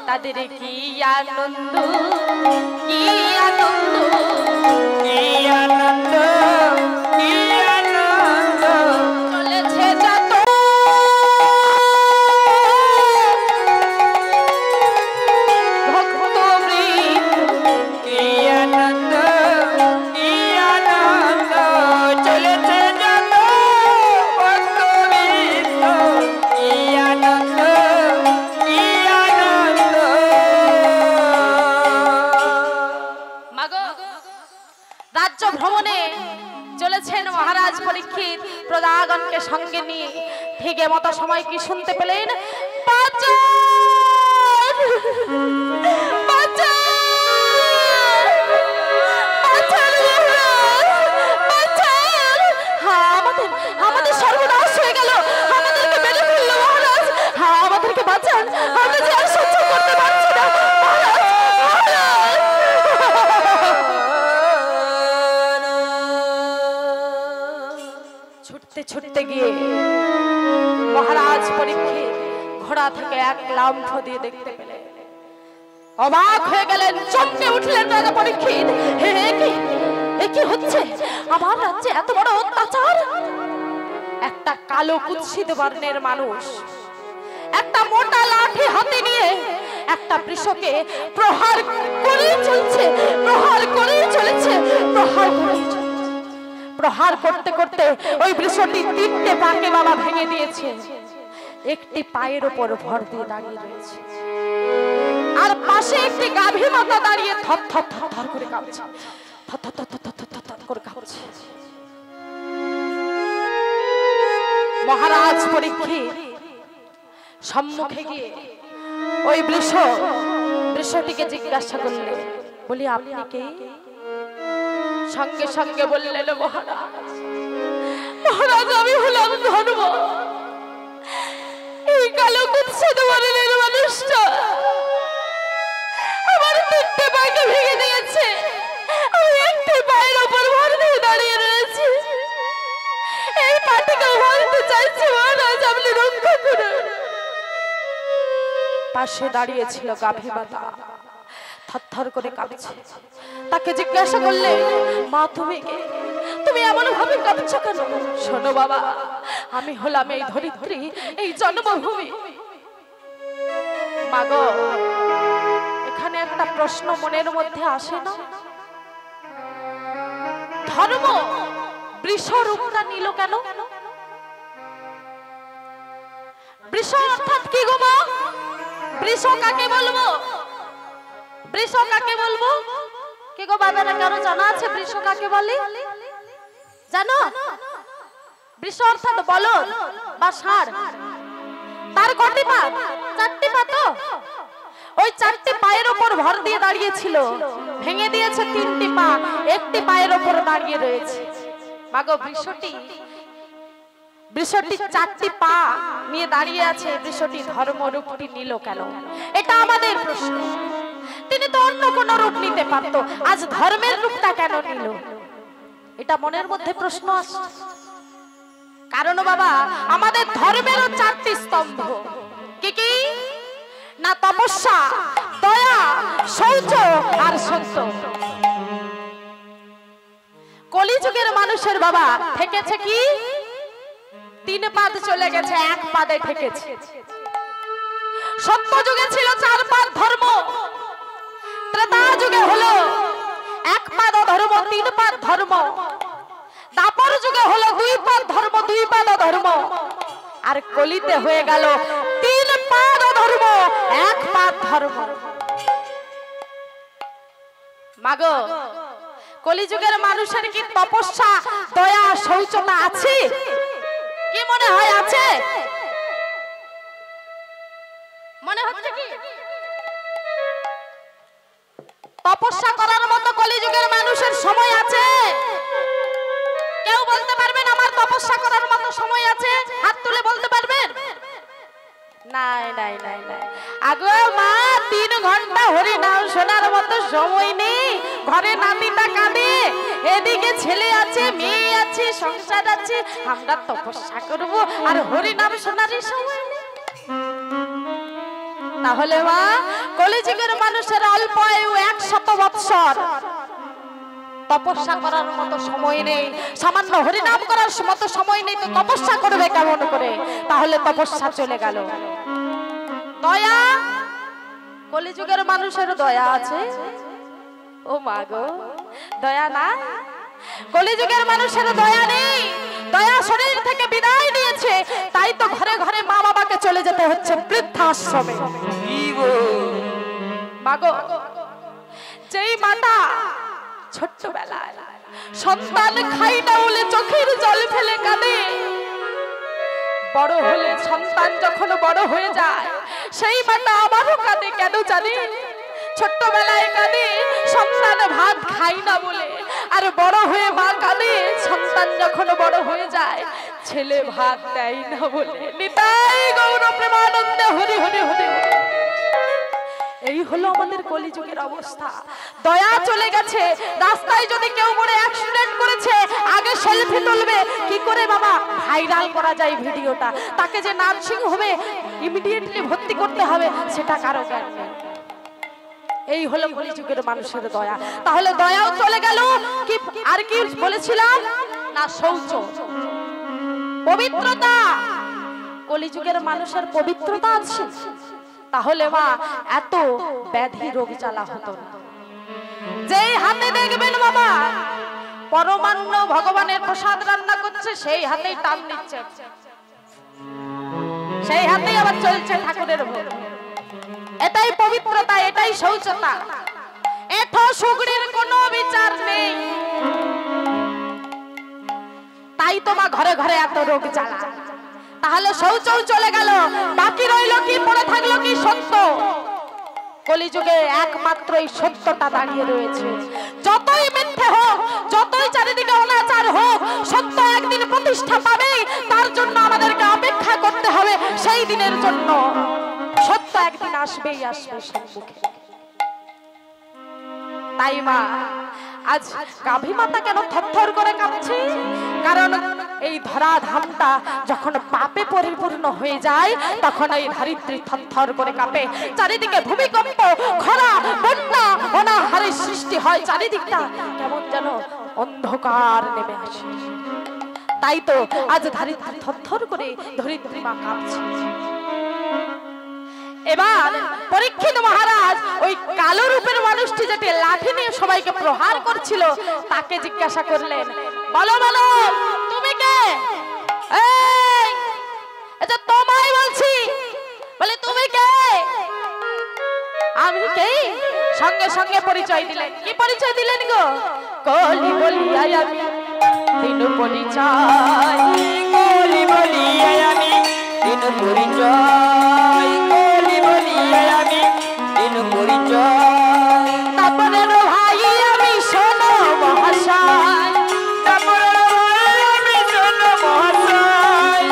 তাদের কি আনন্দ, কি আনন্দ, কি আনন্দ, কি আনন্দ চলেছে যত ভক্তবৃন্দ, কি আনন্দ, কি আনন্দ চলেছে যত ভক্তবৃন্দ, কি আনন্দ, কি আনন্দ। রাজ্য ভ্রমণে চলেছেন মহারাজ পরীক্ষিত প্রজাগণকে সঙ্গে নিয়ে। ঠিক মতো সময় কি শুনতে পেলেন? আমাদের সর্বনাশ হয়ে গেল, আমাদেরকে মেরে ফেললো মহারাজ, আমাদেরকে বাঁচান, আমরা যে আর সহ্য করতে পারছি না মহারাজ। ছুটতে ছুটতে গিয়ে মহারাজ পরীক্ষিত ঘোড়া থেকে এক লাম্ফ দিয়ে দেখতে পেলেন। অবাক হয়ে গেলেন, চমকে উঠলেন রাজা পরীক্ষিত। কি হচ্ছে? আমার রাজ্যে এত বড় অত্যাচার! একটা কালো কুৎসিত বর্ণের মানুষ একটা মোটা লাঠি হাতে নিয়ে একটা বৃষকে প্রহার করে চলছে, প্রহার করে চলেছে, প্রহার করে চলেছে। প্রহার করতে করতে ওই বৃষটি 3টে পাকে বাবা ভেঙে দিয়েছে। একটি পায়ের উপর ভর দিয়ে দাঁড়িয়ে রয়েছে, আর পাশে একটি গাভী মাতা দাঁড়িয়ে থর থর থর থর করে কাঁপছে, থর থর থর থর থর থর করে কাঁপছে। মহারাজ পরীক্ষিত সম্মুখে গিয়ে ওই বৃষটিকে জিজ্ঞাসা করলেন, বলি আপনি কে? সঙ্গে সঙ্গে বললেন, মহারাজ আমি হলাম ধর্ম। এই কালো কুৎসিত বর্ণের মানুষটা আমার 3টে পাকে ভেঙে দিয়েছে, আমি একটি পায়ের ওপর ভর দিয়ে দাঁড়িয়ে রয়েছি। এই পাটিকে ভাঙতে চাইছে মহারাজ, আপনি রক্ষা করুন। পাশে দাঁড়িয়েছিল গাভী মাতা, থরথর করে কাঁপছে। তাকে জিজ্ঞাসা করলে, মা তুমি কে? তুমি তুমি এমন ভাবে কাঁদছো কেন? শোনো বাবা, আমি হলাম এই ধরিত্রী, এই জন্মভূমি। মাগো, এখানে একটা প্রশ্ন মনের মধ্যে আসে না? ধর্ম বৃষ রূপটা নিল কেন? বৃষ অর্থাৎ কি গো মা? বৃষ কাকে বলবো? বৃষ কাকে বলবো? কি গো বাবারা, কারো জানা আছে বৃষ কাকে বলে? জানো? বৃষ অর্থাৎ বলদ বা ষাঁড়। তার কটি পা? 4টি পা। তো ওই 4টি পায়ের উপর ভর দিয়ে দাঁড়িয়েছিল, ভেঙে দিয়েছে 3টি পা, একটি পায়ের উপর দাঁড়িয়ে রয়েছে। মাগো, বৃষটি 4টি পা নিয়ে দাঁড়িয়ে আছে, বৃষটি ধর্মরূপটি নিল কেন? এটা আমাদের প্রশ্ন। তিনি তো অন্য কোন রূপ নিতে পারত, আজ ধর্মের রূপটা কেন নিল? এটা মনের মধ্যে প্রশ্ন আসছে। কারণ বাবা, আমাদের ধর্মেরও 4টি স্তম্ভ। কি কি? না তপস্যা, দয়া, শৌচ আর সত্য। কলিযুগের মানুষের বাবা থেকেছে কি? 3 পাদ চলে গেছে, 1 পাদে থেকেছে। সত্য যুগে ছিল 4 পাদ ধর্ম, ত্রেতা যুগে হলো 1 পাদ ধর্ম, 3 পাদ ধর্ম। দাপর যুগে হলো 2 পাদ ধর্ম, 2 পাদ ধর্ম। আর কলিতে হয়ে গেল 3 পাদ ধর্ম, 1 পাদ ধর্ম। মাগো, কলিযুগের মানুষের কি তপস্যা, দয়া, শৌচতা আছে? কি মনে হয় আছে? মনে হচ্ছে কি তপস্যা করার মতো কলিযুগের মানুষের সময় আছে? কেউ বলতে পারবেন আমার তপস্যা করার মতো সময় আছে? হাত তুলে বলতে পারবেন? নাই নাই নাই নাই। আগো মা, 3 ঘন্টা হরি নাম শোনার মতো সময় নেই। ঘরে নাতিটা কাঁদে, এদিকে ছেলে আছে, মেয়ে আছে, সংসার আছে, আমরা তপস্যা করব আর হরি নাম শোনারই সময় নেই। তাহলে মা, কলিযুগের মানুষের অল্প আয়ু 100 বৎসর, তপস্যা করার মতো সময় নেই, সামান্য হরিনাম করার মতো সময় নেই, তো তপস্যা করবে কেমন করে? তাহলে তপস্যা চলে গেল। দয়া, কলিযুগের মানুষের দয়া আছে? ও মা গো, দয়া না, কলিযুগের মানুষের দয়া নেই। দয়া শরীর থেকে বিদায় নিয়েছে, তাই তো ঘরে ঘরে মা বাবাকে চলে যেতে হচ্ছে বৃদ্ধাশ্রমে। মাগো, যেই মাতা ছোট্টবেলায় সন্তান খাই না বলে চোখের জল ফেলে কাঁদে, বড় হলে সন্তান যখন বড় হয়ে যায়, সেই মাতা আবারও কাঁদে। কেন জানি? ছোট্টবেলায় কাঁদে সন্তান ভাত খাই না বলে, আর বড় হয়ে মা কাঁদে সন্তান যখন বড় হয়ে যায়, ছেলে ভাত দেয় না বলে। নিতাই গৌর প্রেমানন্দে হরি হরি হরি। এই হলো আমাদের কলিযুগের অবস্থা। দয়া চলে গেছে। রাস্তায় যদি কেউ মরে অ্যাক্সিডেন্ট করেছে, আগে সেলফি তুলবে। কি করে বাবা ভাইরাল করা যায় ভিডিওটা? তাকে যে নার্সিং হোমে ইমিডিয়েটলি ভর্তি করতে হবে, সেটা কারো জ্ঞান নেই। এই হলো কলিযুগের মানুষের দয়া। তাহলে দয়াও চলে গেল। কি আর কি বলেছিলাম? না শৌচ, পবিত্রতা। কলিযুগের মানুষের পবিত্রতা আছে? তাহলে মা এত ব্যাধি রোগ জ্বালা হতো না। যেই হাতে দেখবেন বাবা পরমান্ন ভগবানের প্রসাদ রান্না করছে, সেই হাতেই টান নিচ্ছে, সেই হাতেই আবার চলছে ঠাকুরের ভোগ। এটাই পবিত্রতা, এটাই শৌচতা। এত সুগড়ির কোনো বিচার নেই। তাই তো মা ঘরে ঘরে এত রোগ জ্বালা। তাহলে শৌচও চলে গেল, বাকি রইল কি? পড়ে থাকলো কি? সত্য। কলিযুগে একমাত্র এই সত্যটা দাঁড়িয়ে রয়েছে। যতই মিথ্যে হোক, যতই চারিদিকে অনাচার হোক, সত্য একদিন প্রতিষ্ঠা পাবে। তার জন্য আমাদেরকে অপেক্ষা করতে হবে সেই দিনের জন্য। সত্য একদিন আসবেই আসবে সম্মুখে। তাই মা আজ গাভী মাতা কেন থরথর করে কাঁপছে? কারণ এই ধরা ধামটা যখন পাপে পরিপূর্ণ হয়ে যায়, তখন এই ধরিত্রী থরথর করে কাঁপে। চারিদিকে ভূমিকম্প, খরা, বন্যা, অনাহারের সৃষ্টি হয়। চারিদিকটা কেমন যেন অন্ধকার নেমে আসে। তাই তো আজ ধরিত্রী থরথর করে ধরিত্রী মা কাঁপছে। এবার পরীক্ষিত মহারাজ ওই কালো রূপের মানুষটি যেটি লাঠি নিয়ে সবাইকে প্রহার করছিল তাকে জিজ্ঞাসা করলেন, বলো বলো তুমি কে? এই এটা তোমায় বলছি, বলে তুমি কে? আমি কে? সঙ্গে সঙ্গে পরিচয় দিলেন। কি পরিচয় দিলেন গো? কলি বলিয়াই আমি দিন পরিচয়, কলি বলিয়াই আমি দিন পরিচয়, কলি বলিয়াই আমি দিন পরিচয়। তারপরে ভাই আমি শোনো মহাশয়, তারপরে আমি শোনো মহাশয়,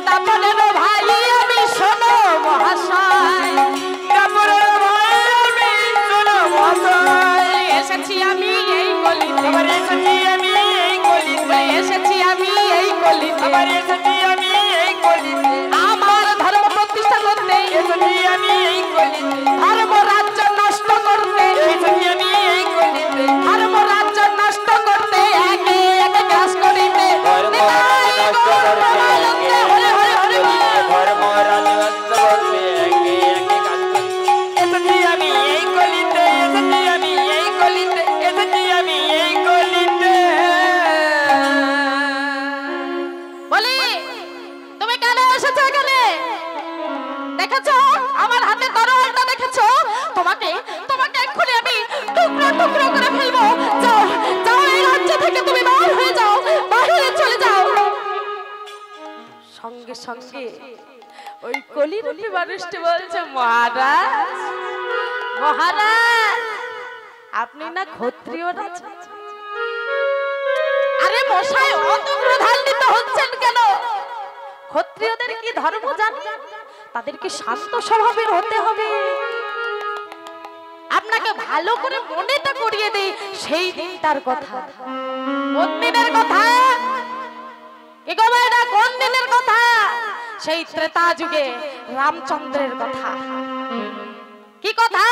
তারপরে ভাই আমি শোনো মহাশয়, তারপরে আমি শোনো মহাশয়। এসেছি আমি এই গলিতে, আবার এসেছি আমি এই গলিতে, এসেছি আমি এই গলিতে, আবার এসেছি আমি এই গলিতে, আমার ধর্ম প্রতিষ্ঠা করতে, এসেছি আমি এই গলিতে, ধর্ম রাজ্য নষ্ট করতে, এসেছি আমি এই গলিতে, ধর্ম রাজ্য নষ্ট করতে, একে একে গ্রাস করিতে, ধর্ম নষ্ট করতে একে হরে হরে হরে গলিতে, ধর্ম রাজত্ব করতে একে একে কাজ করতে। এসেছি আমি এই গলিতে, এসেছি আমি এই গলিতে, এসেছি আমি এই গলিতে। বলি তুমি কেন এসেছো এখানে? দেখেছো আমার হাতে তরোয়ালটা, দেখেছো? তোমাকে তোমাকে এক্ষুনি আমি টুকরো টুকরো করে ফেলবো। যাও যাও, এই রাজ্য থেকে তুমি বাইরে হয়ে যাও, বাইরে চলে যাও। সঙ্গে সঙ্গে ওই কলিরূপী মানুষটি বলছে, মহারাজ মহারাজ আপনি না ক্ষত্রিয় রাজ? আরে মশাই অত ক্রোধান্বিত হচ্ছেন কেন? ক্ষত্রিয়দের কি ধর্ম জানেন? তাদেরকে শান্ত স্বভাবের হতে হবে। আপনাকে ভালো করে মনেটা করিয়ে দেই সেই দিনটার কথা। কোন দিনের কথা? কি গো ভাইরা, কোন দিনের কথা? সেই ত্রেতা যুগে রামচন্দ্রের কথা। কি কথা?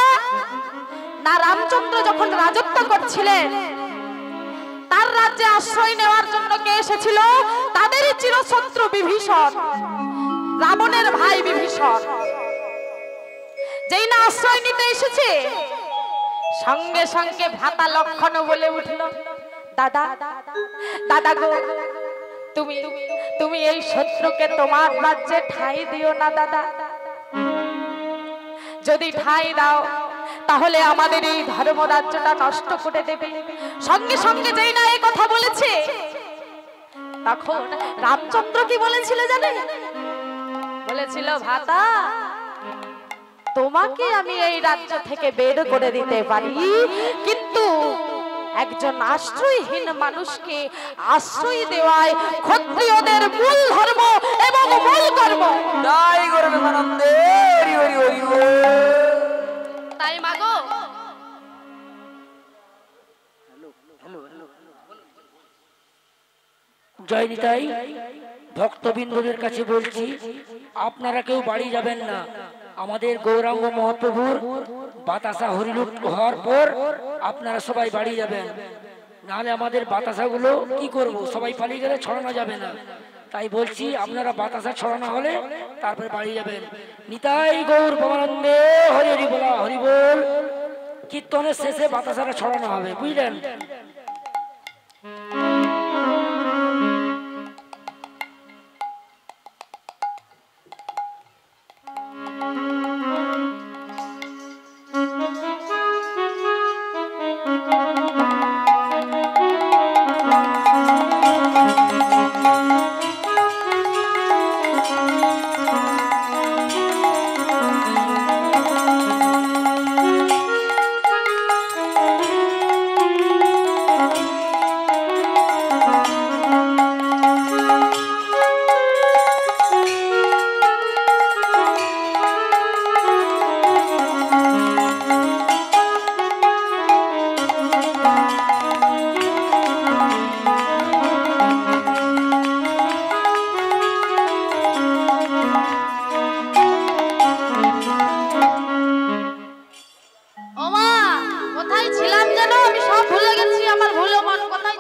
না রামচন্দ্র যখন রাজত্ব করছিলেন, তার রাজ্যে আশ্রয় নেওয়ার জন্য কে এসেছিল? তাদেরই চিরশত্রু বিভীষণ, রাবণের ভাই বিভীষণ। যেই না আশ্রয় নিতে এসেছে, সঙ্গে সঙ্গে ভ্রাতা লক্ষণ বলে উঠল, দাদা দাদা গো, তুমি তুমি এই শত্রুকে তোমার রাজ্যে ঠাঁই দিও না দাদা। যদি ঠাঁই দাও তাহলে আমাদের এই ধর্ম রাজ্যটা নষ্ট করে দেবে। সঙ্গে সঙ্গে যেই না এই কথা বলেছে, তখন রামচন্দ্র কি বলেছিল জানে? বলেছিল, ভ্রাতা তোমাকে আমি এই রাজ্য থেকে বের করে দিতে পারি, কিন্তু একজন আশ্রয়হীন মানুষকে আশ্রয় দেওয়ায় ক্ষত্রিয়দের মূল ধর্ম এবং মূল কর্ম। তাই করবে আনন্দে, হরি হরি হরি হরি। তাই মাগো, জয় নিতাই, ভক্তবৃন্দদের কাছে বলছি, আপনারা কেউ বাড়ি যাবেন না। আমাদের গৌরাঙ্গ মহাপ্রভুর বাতাসা হরিলুট হওয়ার পর আপনারা সবাই বাড়ি যাবেন, নাহলে আমাদের বাতাসাগুলো কি করব, সবাই পালিয়ে গেলে ছড়ানো যাবে না। তাই বলছি আপনারা বাতাসা ছড়ানো হলে তারপরে বাড়ি যাবেন। নিতাই গৌর পরমানন্দে, হরি হরি বলা হরি বল। কীর্তনের শেষে বাতাসাটা ছড়ানো হবে, বুঝলেন?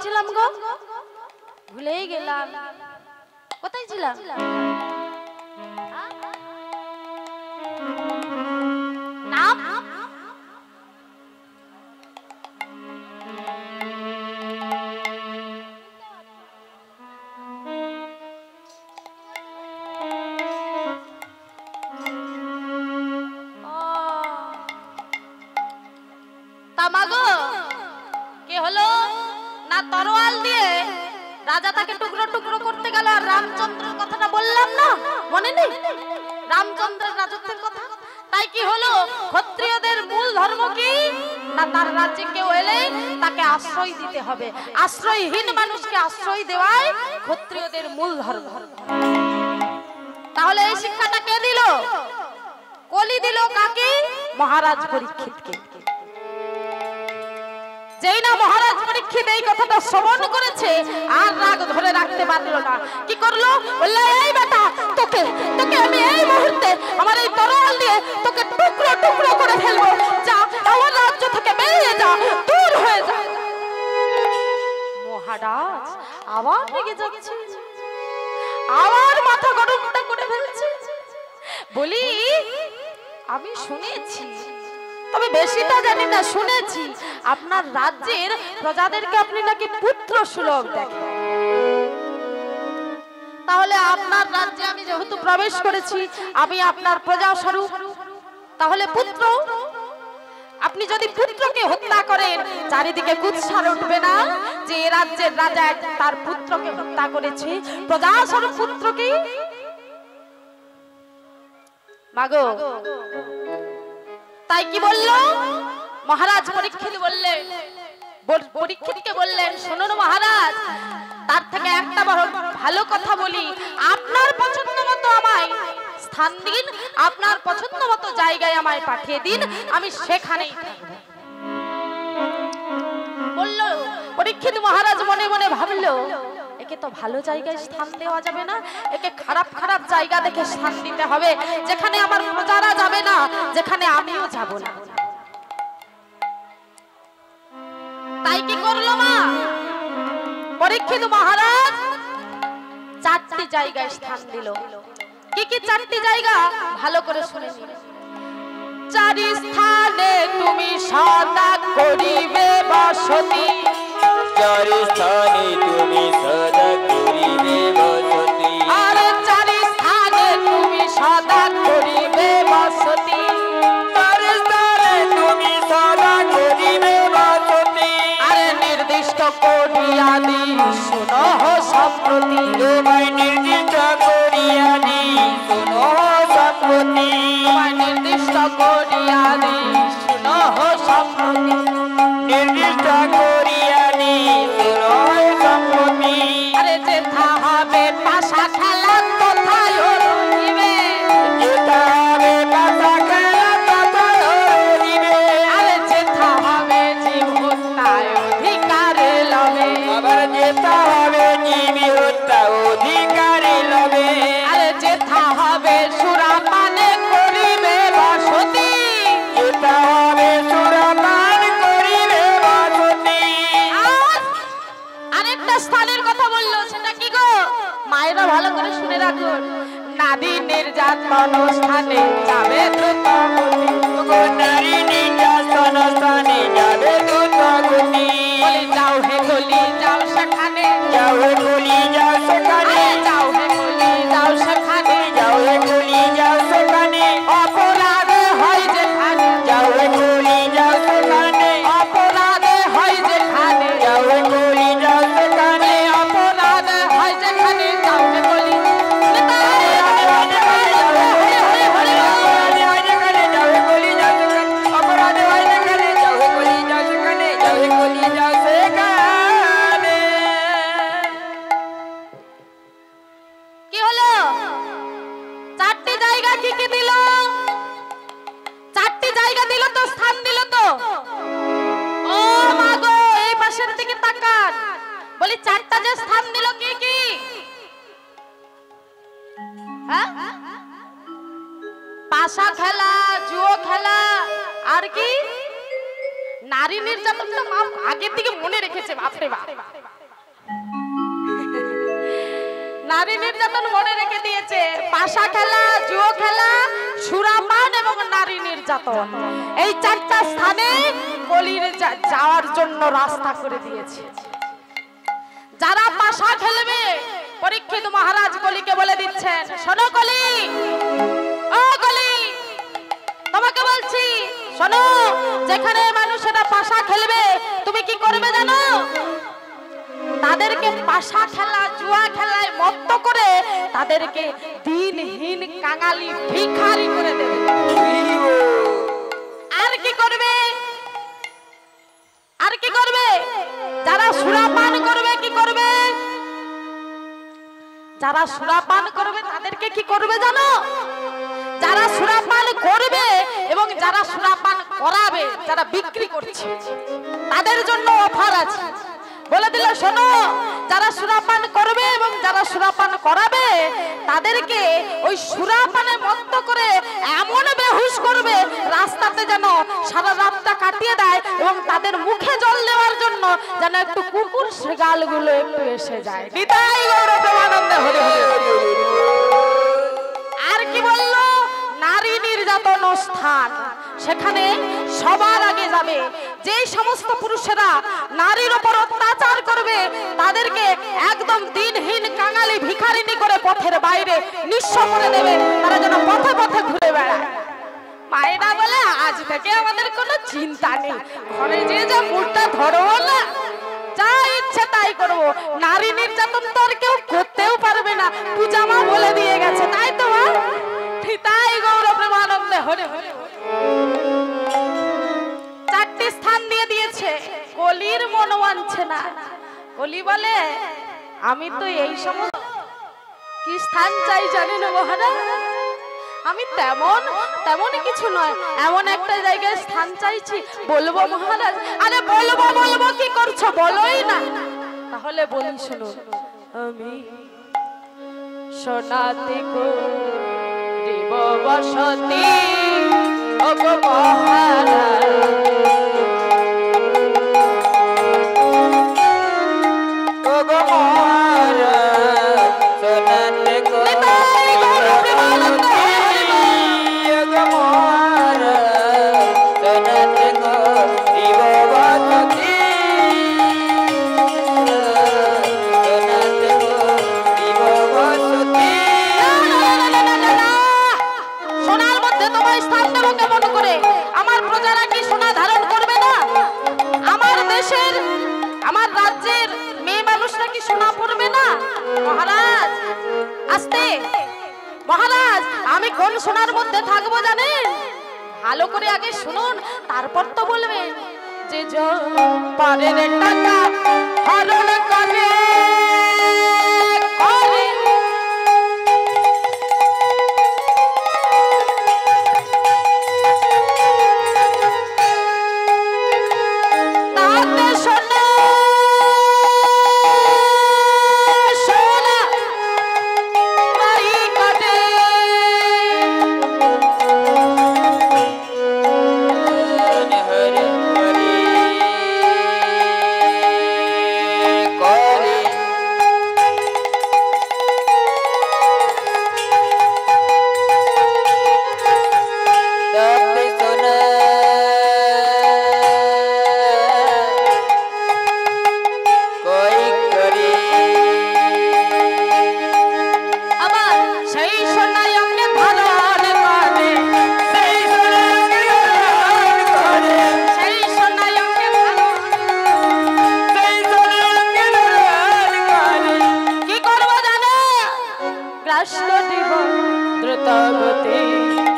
ছিলাম গো? ভুলেই গেলাম। কোথায় ছিলাম? নাম? তামাগো কি হলো না তরোয়াল দিয়ে রাজা তাকে টুকরো টুকরো করতে গেল আর রামচন্দ্রের কথাটা বললাম না মনে নেই রামচন্দ্রের রাজত্বের কথা তাই কি হলো ক্ষত্রিয়দের মূল ধর্ম কি না তার রাজ্যে কেউ এলে তাকে আশ্রয় দিতে হবে আশ্রয়হীন মানুষকে আশ্রয় দেওয়াই ক্ষত্রিয়দের মূল ধর্ম তাহলে এই শিক্ষাটা কে দিল কলি দিল কাকে মহারাজ পরীক্ষিতকে যেই না মহারাজ পরীক্ষিত এই কথাটা শ্রবণ করেছে আর রাগ ধরে রাখতে পারল না কি করলো বলল এই বেটা তোকে তোকে আমি এই মুহূর্তে আমার এই তরোয়াল দিয়ে তোকে টুকরো টুকরো করে ফেলবো যা আমার রাজ্য থেকে বেরিয়ে যা দূর হয়ে যা মহারাজ আবার রেগে যাচ্ছে আবার মাথা গরমটা করে ফেলছে বলি আমি শুনেছি তবে বেশিটা জানি না শুনেছি আপনার রাজ্যের প্রজাদেরকে আপনি নাকি পুত্র সুলভ দেখেন তাহলে আপনার রাজ্যে আমি যেহেতু প্রবেশ করেছি আমি আপনার প্রজা স্বরূপ তাহলে পুত্র আপনি যদি পুত্রকে হত্যা করেন চারিদিকে কুৎসার উঠবে না যে এই রাজ্যের রাজা তার পুত্রকে হত্যা করেছে প্রজা স্বরূপ পুত্রকে মাগো তাই কি বলল মহারাজ পরীক্ষিত বললেন পরীক্ষিতকে বললেন শুনুন মহারাজ তার থেকে একটা বড় ভালো কথা বলি আপনার পছন্দ মতো আমায় স্থান দিন আপনার পছন্দ মতো জায়গায় আমায় পাঠিয়ে দিন আমি সেখানেই থাকব বলল পরীক্ষিত মহারাজ মনে মনে ভাবলো একে তো ভালো জায়গায় স্থান দেওয়া যাবে না একে খারাপ খারাপ জায়গা দেখে স্থান দিতে হবে যেখানে আমার প্রজারা যাবে না যেখানে আমিও যাব না তাই কি করলো মা পরীক্ষিত মহারাজ চারটি জায়গায় স্থান দিল কি কি চারটি জায়গা ভালো করে শুনে নিন চারি স্থানে তুমি সদা করিবে বসতি চারি স্থানে তুমি সদা করিবে বসতি আরে চারি স্থানে তুমি সদা করিবে বসতি চারি স্থানে তুমি সদা করিবে বসতি আরে নির্দিষ্ট করিয়া দি শুনো সম্প্রতি তোমায় নির্দিষ্ট করিয়া দি শুনো সম্প্রতি তোমায় নির্দিষ্ট করিয়া দি শুনো সম্প্রতি নির্দিষ্ট করিয়া দি শুনো সম্প্রতি আরে যেথা হবে পাশা খেলা কোথায় রহিবে যেটা হবে পাশা খেলা কোথায় রহিবে আরে যেথা হবে জীব হত্যায় অধিকারে লবে আবার যেটা হবে জীবী হত্যা অধিকারে লবে আরে যেথা হবে সুরাপানে করিবে বসতি যেটা হবে সুরাপান করিবে বসতি আরেকটা স্থানের কথা বললো সেটা কি গো মায়েরা ভালো করে শুনে রাখুন নারী নির্যাতন স্থানে যাবে দ্রুতগতি নারী নির্যাতন স্থানে যাবে দ্রুতগতি বলি যাও হে গলি যাও সেখানে যাও হে গলি যাও সেখানে আরে যাও হে গলি যাও সেখানে যাও হে গলি যাও সেখানে অপরাধ হয় যেখানে যাও হে গলি যাও সেখানে অপরাধ হয় যেখানে যাও হে গলি যাও সেখানে অপরাধ হয় যেখানে যাও হে গলি অপরাধ হয় যেখানে যাও হে গলি যাও সেখানে যাও হে গলি যাও সেখানে কি হলো চারটি জায়গা কি কি দিল চারটি জায়গা দিল তো স্থান দিল তো ও মা গো এই পাশের দিকে তাকান বলি চারটা যে স্থান দিল কি কি হ্যাঁ পাশা খেলা জুয়ো খেলা আর কি নারী নির্যাতনটা মা আগের দিকে মনে রেখেছে বাপরে বাপ নারী নির্যাতন মনে রেখে দিয়েছে পাশা খেলা, জুয়ো খেলা, সুরাপান এবং নারী নির্যাতন, এই চারটা স্থানে কলির যাওয়ার জন্য রাস্তা করে দিয়েছে। যারা পাশা খেলবে, পরীক্ষিত মহারাজ কলিকে বলে দিচ্ছেন, শোনো কলি, ও কলি, তোমাকে বলছি শোনো, যেখানে মানুষেরা পাশা খেলবে তুমি কি করবে জানো? তাদেরকে পাশা খেলা, জুয়া খেলায় মত্ত করে তাদেরকে দিনহীন কাঙালি ভিখারি করে দেবে। আর কি করবে? আর কি করবে? যারা সুরাপান করবে কি করবে? যারা সুরাপান করবে তাদেরকে কি করবে জানো? যারা সুরাপান করবে এবং যারা সুরাপান করাবে, যারা বিক্রি করছে, তাদের জন্য অফার আছে। বলে দিল, শোনো, যারা সুরাপান করবে এবং যারা সুরাপান করাবে তাদেরকে ওই সুরাপানে মত্ত করে এমন বেহুশ করবে রাস্তাতে যেন সারা রাতটা কাটিয়ে দেয় এবং তাদের মুখে জল দেওয়ার জন্য যেন একটু কুকুর শৃগালগুলো একটু এসে যায়। নিতাই গৌর প্রেমানন্দে হরি হরি। আর কি বললো? নারী নির্যাতন স্থান, সেখানে সবার আগে যাবে যেই সমস্ত পুরুষেরা নারীর উপর অত্যাচার করবে, তাদেরকে একদম দিনহীন কাঙালি ভিখারিনী করে পথের বাইরে নিঃস্ব করে দেবে, তারা যেন পথে পথে ঘুরে বেড়ায়। মায়েরা বলে, আজ থেকে আমাদের কোনো চিন্তা নেই, ঘরে যে যা মুড়টা ধরবো না, যা ইচ্ছে তাই করবো, নারী নির্যাতন তো আর কেউ করতেও পারবে না, পূজা মা বলে দিয়ে গেছে, তাই তো মা? তাই গৌর প্রেমানন্দে হরে হরে। চারটি স্থান দিয়ে দিয়েছে, কলির মন মানছে না। কলি বলে, আমি তো এই সমস্ত কি স্থান চাই জানি না মহারাজ, আমি তেমনই কিছু নয়, এমন একটা জায়গায় স্থান চাইছি। বলবো মহারাজ? আরে বলবো বলবো কি করছো, বলোই না। তাহলে বলি শোনো, আমি সোনাতে করিব বসতি, ওগো মহারাজ, ওগো মহারাজ, সোনাতে করিব বসতি, ওগো মহারাজ, সোনাতে করিব বসতি, সোনাতে করিব বসতি। সোনার মধ্যে তোমার স্থান দেবো কেমন করে? আমার প্রজারা কি সোনা ধারণ করবে না? আমার দেশের, আমার রাজ্যের মেয়ে মানুষরা কি সোনা পরবে না? মহারাজ, আস্তে মহারাজ, আমি কোন সোনার মধ্যে থাকবো জানেন? ভালো করে আগে শুনুন, তারপর তো বলবেন। যে পারের টাকা হরণ করে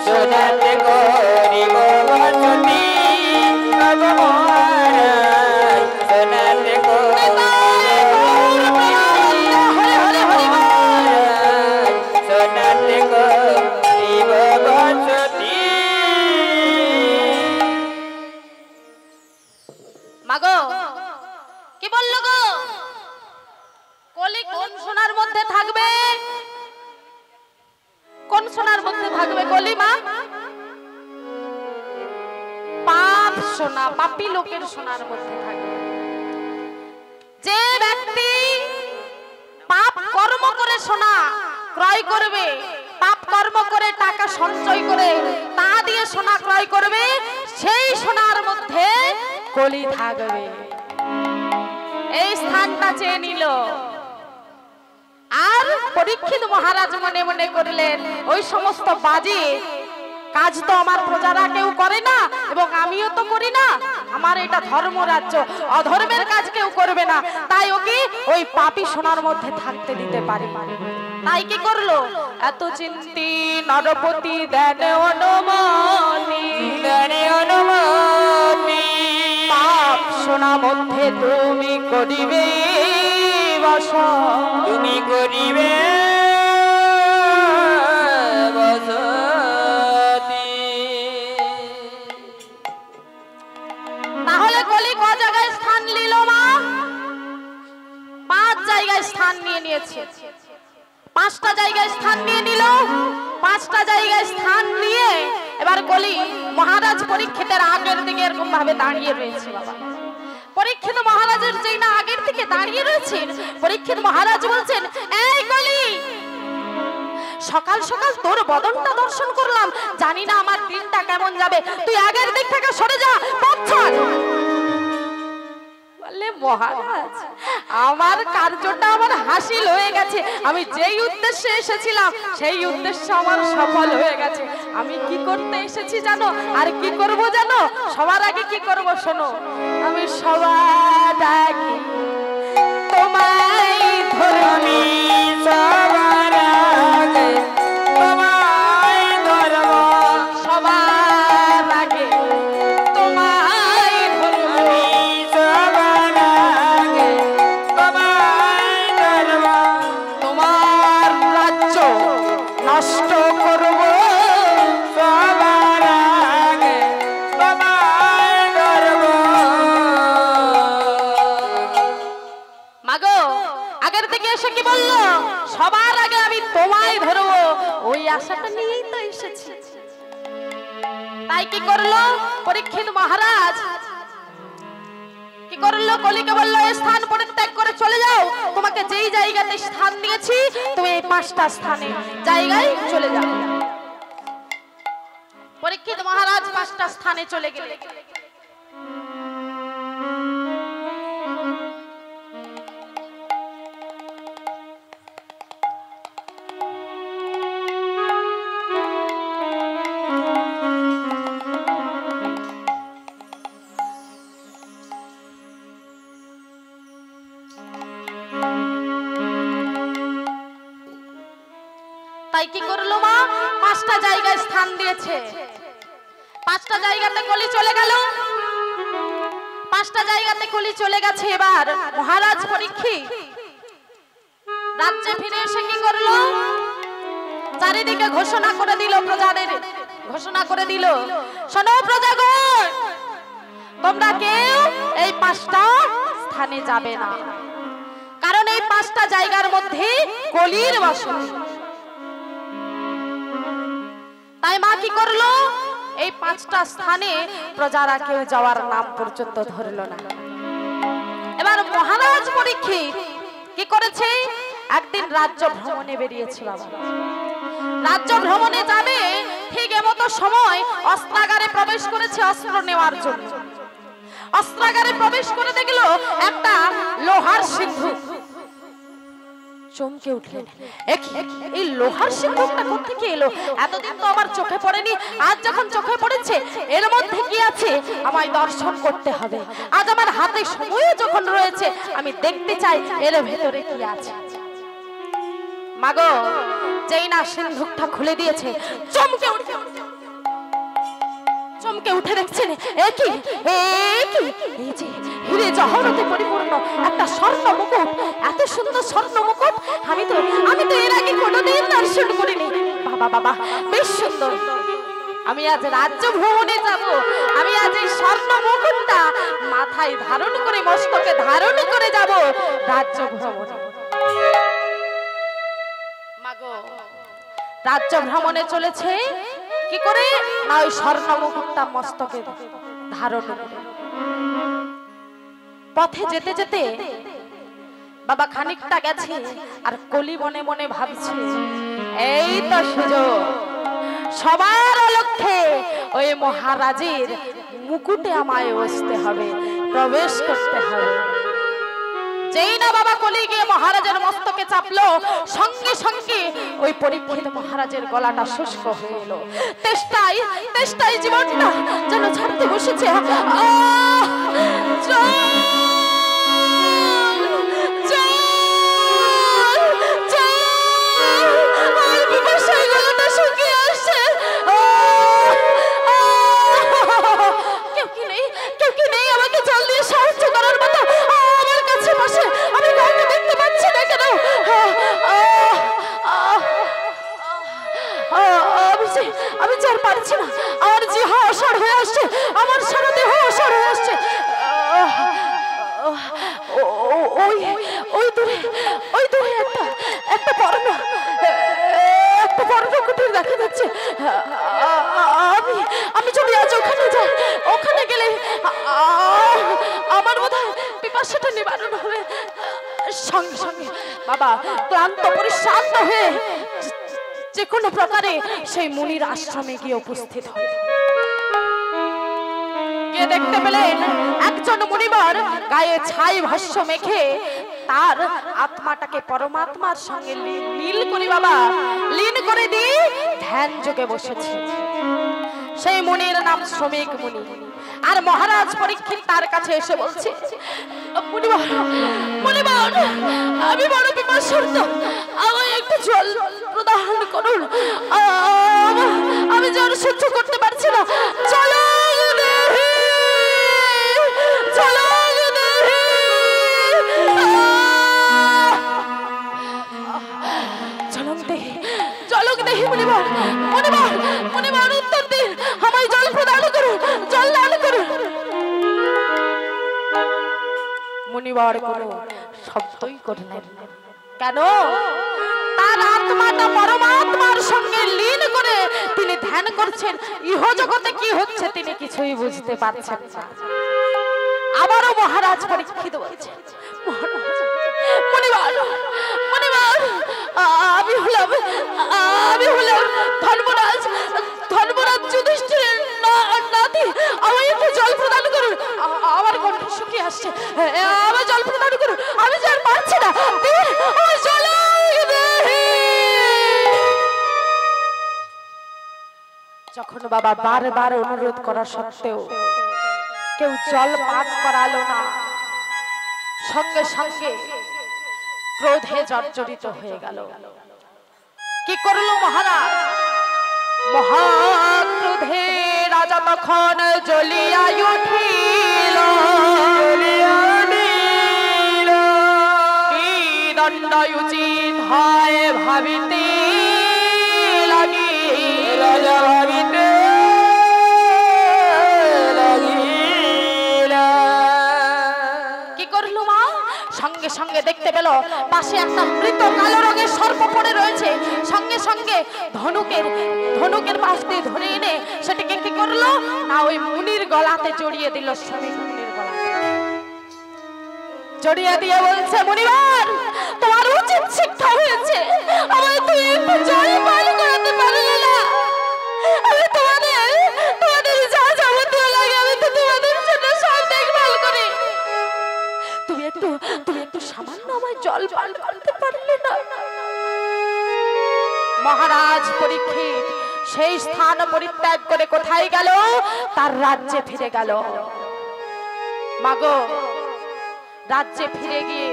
সোনাতে করিব বসতি, ওগো মহারাজ, সোনাতে করিব সোনাতে করিব বসতি। মাগো, কি বললো গো? কলি কোন সোনার মধ্যে থাকবে? কোন সোনার মধ্যে থাকবে কলি মা? পাপ সোনা, পাপী লোকের সোনার মধ্যে থাকবে। যে ব্যক্তি পাপ কর্ম করে সোনা করবে, পাপ কর্ম করে টাকা সঞ্চয় করে তা দিয়ে সোনা ক্রয় করবে, সেই সোনার মধ্যে কলি থাকবে। এই স্থানটা চেয়ে নিল। আর পরীক্ষিত মহারাজ মনে মনে করলেন, ওই সমস্ত বাজে কাজ তো আমার প্রজারা কেউ করে না এবং আমিও তো করি না, আমার এটা ধর্মরাজ্য, অধর্মের কাজ কেউ করবে না, তাই ওকে ওই পাপী সোনার মধ্যে থাকতে দিতে পারি। তাই কি করলো, এত চিন্তি নরপতি দেন অনুমতি, পাপ সোনা মধ্যে তুমি করিবে বস, তুমি করিবে বসতি। তাহলে কলি ক জায়গায় স্থান নিল মা? 5 জায়গায় স্থান নিয়ে নিয়েছে। 5টা জায়গায় স্থান নিয়ে নিল। 5টা জায়গায় স্থান নিয়ে এবার কলি মহারাজ পরীক্ষিতের আগের দিকে এরকম ভাবে দাঁড়িয়ে রয়েছে। বাবা পরীক্ষিত মহারাজের যেই না আগের দিকে দাঁড়িয়ে রয়েছেন, পরীক্ষিত মহারাজ বলছেন, এই কলি, সকাল সকাল তোর বদনটা দর্শন করলাম, জানি না আমার দিনটা কেমন যাবে, তুই আগের দিক থেকে সরে যা, পথ ছাড়। বললে মহারাজ, আমার কার্যটা আমার হাসিল হয়ে গেছে, আমি যেই উদ্দেশ্যে এসেছিলাম সেই উদ্দেশ্য আমার সফল হয়ে গেছে। আমি কি করতে এসেছি জানো, আর কি করব জানো? সবার আগে কি করব শোনো, আমি সবার আগে তোমায় ধরে, আমি সবার আগে তোমায় ধরব, সবার আগে তোমায় ধরে, আমি সবার আগে তোমায় ধরব, তোমার রাজ্য নষ্ট করব, সবার আগে তোমায় ধরব। মাগো আগের থেকে এসে কি বললো, সবার আগে আমি তোমায় ধরবো, ওই আশাটা নিয়েই তো এসেছি। তাই কি করলো পরীক্ষিত মহারাজ, কি করলো, কলিকে বললো, এই স্থান পরিত্যাগ করে চলে যাও, তোমাকে যেই জায়গাতে স্থান দিয়েছি তুমি এই 5টা স্থানে জায়গায় চলে যাও। পরীক্ষিত মহারাজ 5টা স্থানে চলে গেলেন। তাই কি করলো মা, 5টা জায়গায় স্থান দিয়েছে। 5টা জায়গাতে কলি চলে গেল। 5টা জায়গাতে কলি চলে গেছে। এবার মহারাজ পরীক্ষিত রাজ্যে ফিরে এসে কি করলো, চারিদিকে ঘোষণা করে দিল, প্রজাদের ঘোষণা করে দিল, শোনো প্রজাগণ, তোমরা কেউ এই 5টা স্থানে যাবে না, কারণ এই 5টা জায়গার মধ্যে কলির বসতি। তাই মা কি করলো, এই 5টা স্থানে প্রজারা কেউ যাওয়ার নাম পর্যন্ত ধরলো না। এবার মহারাজ পরীক্ষিত কি করেছে, একদিন রাজ্য ভ্রমণে বেরিয়েছে। বাবা রাজ্য ভ্রমণে যাবে, ঠিক এমতো সময় অস্ত্রাগারে প্রবেশ করেছে অস্ত্র নেওয়ার জন্য। অস্ত্রাগারে প্রবেশ করে দেখলো একটা লোহার সিন্ধুক। চমকে উঠলেন, এই লোহার সিন্ধুকটা কোথা থেকে এলো, এতদিন তো আমার চোখে পড়েনি, আজ যখন চোখে পড়েছে, এর মধ্যে কি আছে আমায় দর্শন করতে হবে। আজ আমার হাতে সময় যখন রয়েছে, আমি দেখতে চাই এর ভেতরে কি আছে। মাগো যেই না সিন্ধুকটা খুলে দিয়েছে, চমকে উঠে দেখছেন, এই যে হিরে জহরতে পরিপূর্ণ একটা স্বর্ণ মুকুট, এত সুন্দর স্বর্ণ মুকুট আমি তো এর আগে কোনোদিন দর্শন করিনি। বাবা বেশ সুন্দর, আমি আজ রাজ্য ভ্রমণে যাব, আমি আজ এই স্বর্ণ মুকুটটা মাথায় ধারণ করে, মস্তকে ধারণ করে যাব রাজ্য ভ্রমণে। মাগো রাজ্য ভ্রমণে চলেছে কি করে, না ওই স্বর্ণ মুকুটটা মস্তকে ধারণ করে। পথে যেতে যেতে বাবা খানিকটা গেছে, আর কলি মনে মনে ভাবছে, এই তো সুযোগ, সবার লক্ষ্যে ওই মহারাজের মুকুটে আমায় বসতে হবে, প্রবেশ করতে হবে। যেই না বাবা কলি গিয়ে মহারাজের মস্তকে চাপলো, সঙ্গে সঙ্গে ওই পরীক্ষিত মহারাজের গলাটা শুষ্ক হয়ে এলো। তেষ্টায় তেষ্টায় জীবনটা যেন ছাড়তে বসেছে। আমি চার পারছি না, আমার জিহ্বা অসাড় হয়ে আসছে, আমার সারা দেহ অসাড় হয়ে আসছে। ওই দূরে একটা পর্ণ কুটির দেখা যাচ্ছে। আমি চলে আছি, ওখানে যাই। ওখানে গেলে আমার বোধহয় পিপাসাটা নিবারণ হবে। সঙ্গে সঙ্গে বাবা ক্লান্ত পরিশ্রান্ত হয়ে যে কোনো প্রকারে সেই মুনির আশ্রমে গিয়ে উপস্থিত হয়। গিয়ে দেখতে পেলেন একজন মুনিবর গায়ে ছাই ভস্য মেখে তার আত্মাটাকে পরমাত্মার সঙ্গে লীন করে বাবা লীন করে দিয়ে ধ্যান যোগে বসেছে। সেই মুনির নাম শ্রমিক মুনি। আর মহারাজ পরীক্ষিত তার কাছে এসে বলছে, মুনিবর, আমি বড় পিপাসার্ত, আমায় একটু জল প্রদান করুন, আমি জল সহ্য করতে পারছি না। চলো দেহি মুনিবর, মুনিবর, মুনিবর উত্তর দিন, আমায় জল প্রদান করুন, জল দান করুন। মুনিবর কোনো শব্দই করলেন। কেন? তার আত্মাটা পরমাত্মার সঙ্গে লীন করে তিনি ধ্যান করছেন। ইহ জগতে কি হচ্ছে তিনি কিছুই বুঝতে পারছেন না। আবারও মহারাজ পরীক্ষিত বলছেন, মুনিবর, মুনিবর, আমি হলাম ধর্মরাজ যুধিষ্ঠিরের নাতি, আমায় একটু জল প্রদান করুন। আমার কণ্ঠ শুকিয়ে আসছে, আমায় জল প্রদান করুন, আমি যে আর পারছি না। যখন বাবা বারবার অনুরোধ করা সত্ত্বেও কেউ জল পান করালো না, সঙ্গে সঙ্গে ক্রোধে জর্জরিত হয়ে গেল। কি করলো মহারাজ? মহাক্রোধে রাজা তখন জ্বলিয়া উঠিল, কি দণ্ড উচিত হয় ভাবিতে লাগি, রাজা ভাবিতে সঙ্গে সঙ্গে দেখতে পেল পাশে একটা মৃত কালো রঙের সর্প পড়ে রয়েছে। সঙ্গে সঙ্গে ধনুকের পাশ দিয়ে ধরে এনে সেটাকে কি করলো না ওই মুনির গলাতে জড়িয়ে দিল। শ্রমিক মুনির গলাতে জড়িয়ে দিয়ে বলছে, মুনিবর, তোমার উচিত শিক্ষা হয়েছে, আমায় তুই একটু জল পান করাতে পারলে না। আমি তোমাদের যা যাবতীয় লাগে আমি তো তোমাদের জন্য সব দেখভাল করি, তুমি একটু সামান্য আমায় জল পান করতে পারলে না। মহারাজ পরীক্ষিত সেই স্থান পরিত্যাগ করে কোথায় গেল? তার রাজ্যে ফিরে গেল। মাগো, রাজ্যে ফিরে গিয়ে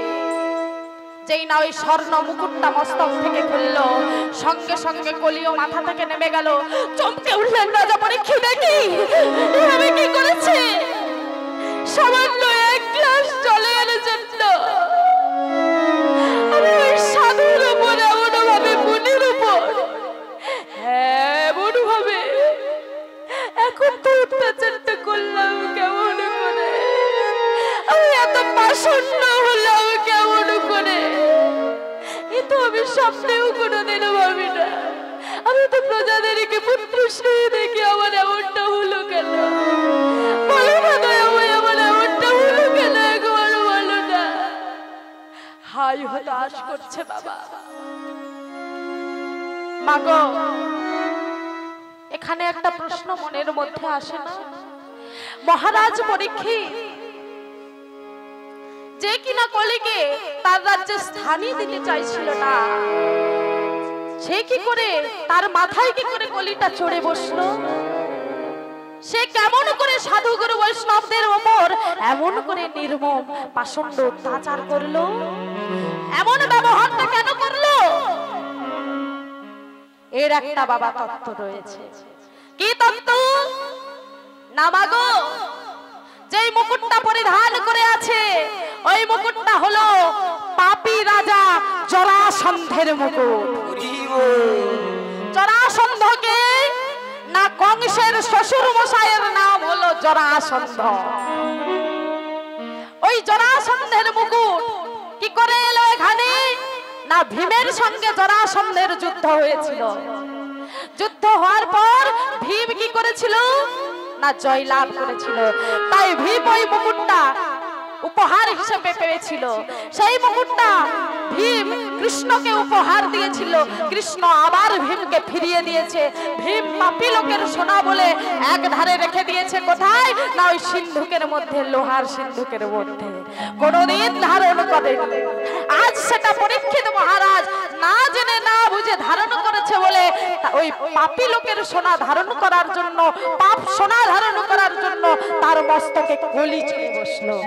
যেই না ওই স্বর্ণ মুকুটটা মস্তক থেকে খুললো, সঙ্গে সঙ্গে কলিও মাথা থেকে নেমে গেল। চমকে উঠলেন রাজা পরীক্ষিত, দেখি এভাবে কি করেছে? সামান্য এক গ্লাস জলের জন্য আমি ওই সাধুর উপর এমন ভাবে, মুনির উপর এমন ভাবে এখন তো অত্যাচারটা করলাম কেমন করে? আমি এত পাষণ্ড হলাম কেমন করে? এ তো আমি স্বপ্নেও কোনোদিনও ভাবি না। আমি তো প্রজাদেরকে পুত্র স্নেহ দেখে আমার এমনটা হলো কেন? বলো না আমার এমনটা হলো কেন? একবার বলো না। হাই হতাশ করছে বাবা। মাগো, এখানে একটা প্রশ্ন মনের মধ্যে আসে না? মহারাজ পরীক্ষিত যে কিনা কলিকে তার রাজ্যে স্থানই দিতে চাইছিল না, সে কি করে, তার মাথায় কি করে কলিটা চড়ে বসলো? সে কেমন করে সাধুগুরু বৈষ্ণবদের ওপর এমন করে নির্মম পাষণ্ড অত্যাচার করলো? এমন ব্যবহারটা কেন করলো? এর একটা বাবা তত্ত্ব রয়েছে। কি তত্ত্ব? না মাগো, যেই মুকুটটা পরিধান করে আছে ওই মুকুটটা হলো পাপী রাজা জরাসন্ধের মুকুট। জরাসন্ধকে না কংসের শ্বশুর মশাইয়ের নাম হলো জরাসন্ধ। ওই জরাসন্ধের মুকুট কি করে এলো এখানে? না ভীমের সঙ্গে জরাসন্ধের যুদ্ধ হয়েছিল। যুদ্ধ হওয়ার পর ভীম কি করেছিল? না জয়লাভ করেছিল। তাই ভীম ওই মুকুটটা উপহার হিসেবে পেয়েছিল। সেই মুকুটটা ভীম কৃষ্ণকে উপহার দিয়েছিল। কৃষ্ণ আবার ভীমকে ফিরিয়ে দিয়েছে। ভীম পাপী লোকের সোনা বলে এক ধারে রেখে দিয়েছে। কোথায়? না ওই সিন্ধুকের মধ্যে, লোহার সিন্ধুকের মধ্যে। কোনদিন ধারণ করেনি। আজ সেটা পরীক্ষিত মহারাজ না জেনে না বুঝে ধারণ করেছে বলে ওই পাপী লোকের সোনা ধারণ করার জন্য, পাপ সোনা ধারণ করার জন্য তার মস্তকে কলি চলে বসলো।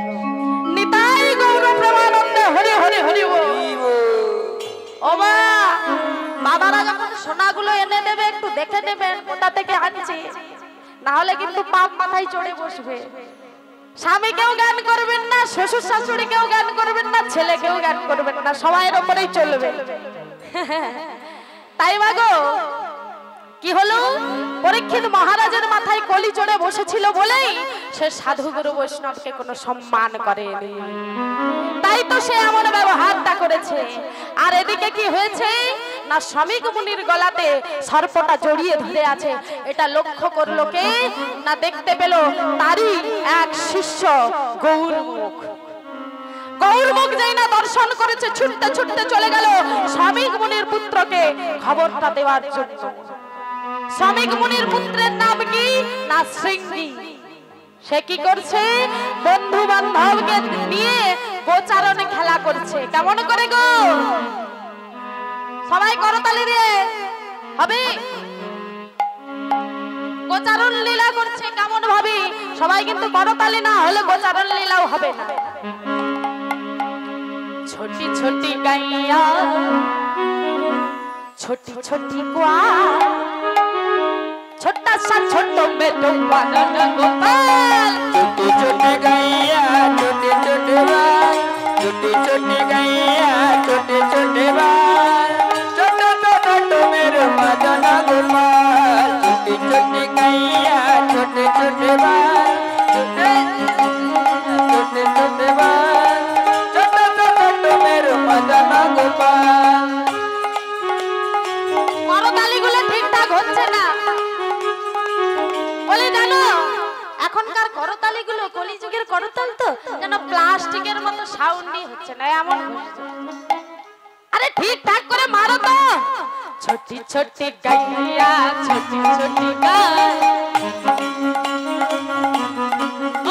নিতাই গৌর প্রেমানন্দে হরি হরি হরি বল। ও মা, বাবারা যখন সোনাগুলো এনে দেবে একটু দেখে নেবেন কোথা থেকে আনছে, না হলে কিন্তু পাপ মাথায় চড়ে বসবে। স্বামীকেও জ্ঞান করবেন না, শ্বশুর শাশুড়িকেও জ্ঞান করবেন না, ছেলেকেও জ্ঞান করবেন না, সবাইয়ের উপরেই চলবে। তাই মাগো, কি হলো? পরীক্ষিত মহারাজের মাথায় কলি চড়ে বসেছিল বলেই সে সাধুগুরু বৈষ্ণবকে কোনো সম্মান করেনি। তাই তো সে এমন ব্যবহারটা করেছে। আর এদিকে কি হয়েছে? না শ্রমিক মুনির গলাতে সর্পটা জড়িয়ে ধরে আছে। এটা লক্ষ্য করলো কে? না দেখতে পেল তারই এক শিষ্য গৌরমুখ। গৌরমুখ যাই না দর্শন করেছে, ছুটতে ছুটতে চলে গেল শ্রমিক মুনির পুত্রকে খবরটা দেওয়ার জন্য। শ্রমিক মুনির পুত্রের নাম কি? না শৃঙ্গী। সে কি করছে? বন্ধু বান্ধবকে নিয়ে গোচারণে খেলা করছে। কেমন করে গো? সবাই করতালি রে হবে। গোচারণ লীলা করছে কেমন ভাবে? সবাই কিন্তু করতালি না হলে গোচারণ লীলাও হবে না। ছোটি ছোটি গাইয়া छोटी छोटी ग्वाल, छोटा सा छोटो में बालन गोपाल। छोटी छोटी गैया छोटे छोटे बाल, छोटी छोटी गैया छोटे छोटे बाल, छोटा सा छोटो मेरे मदन गोपाल। छोटी छोटी गैया छोटे छोटे बाल, छोटे छोटे बाल, छोटा सा छोटो मेरे मदन गोपाल। হচ্ছে না বলে জানো, এখনকার করতালিগুলো কলিযুগের করতাল তো যেন প্লাস্টিকের মতো সাউন্ডই হচ্ছে না এমন। আরে ঠিকঠাক করে মারো তো। ছোটি ছোটি গাইয়া ছোটি ছোটি গায়।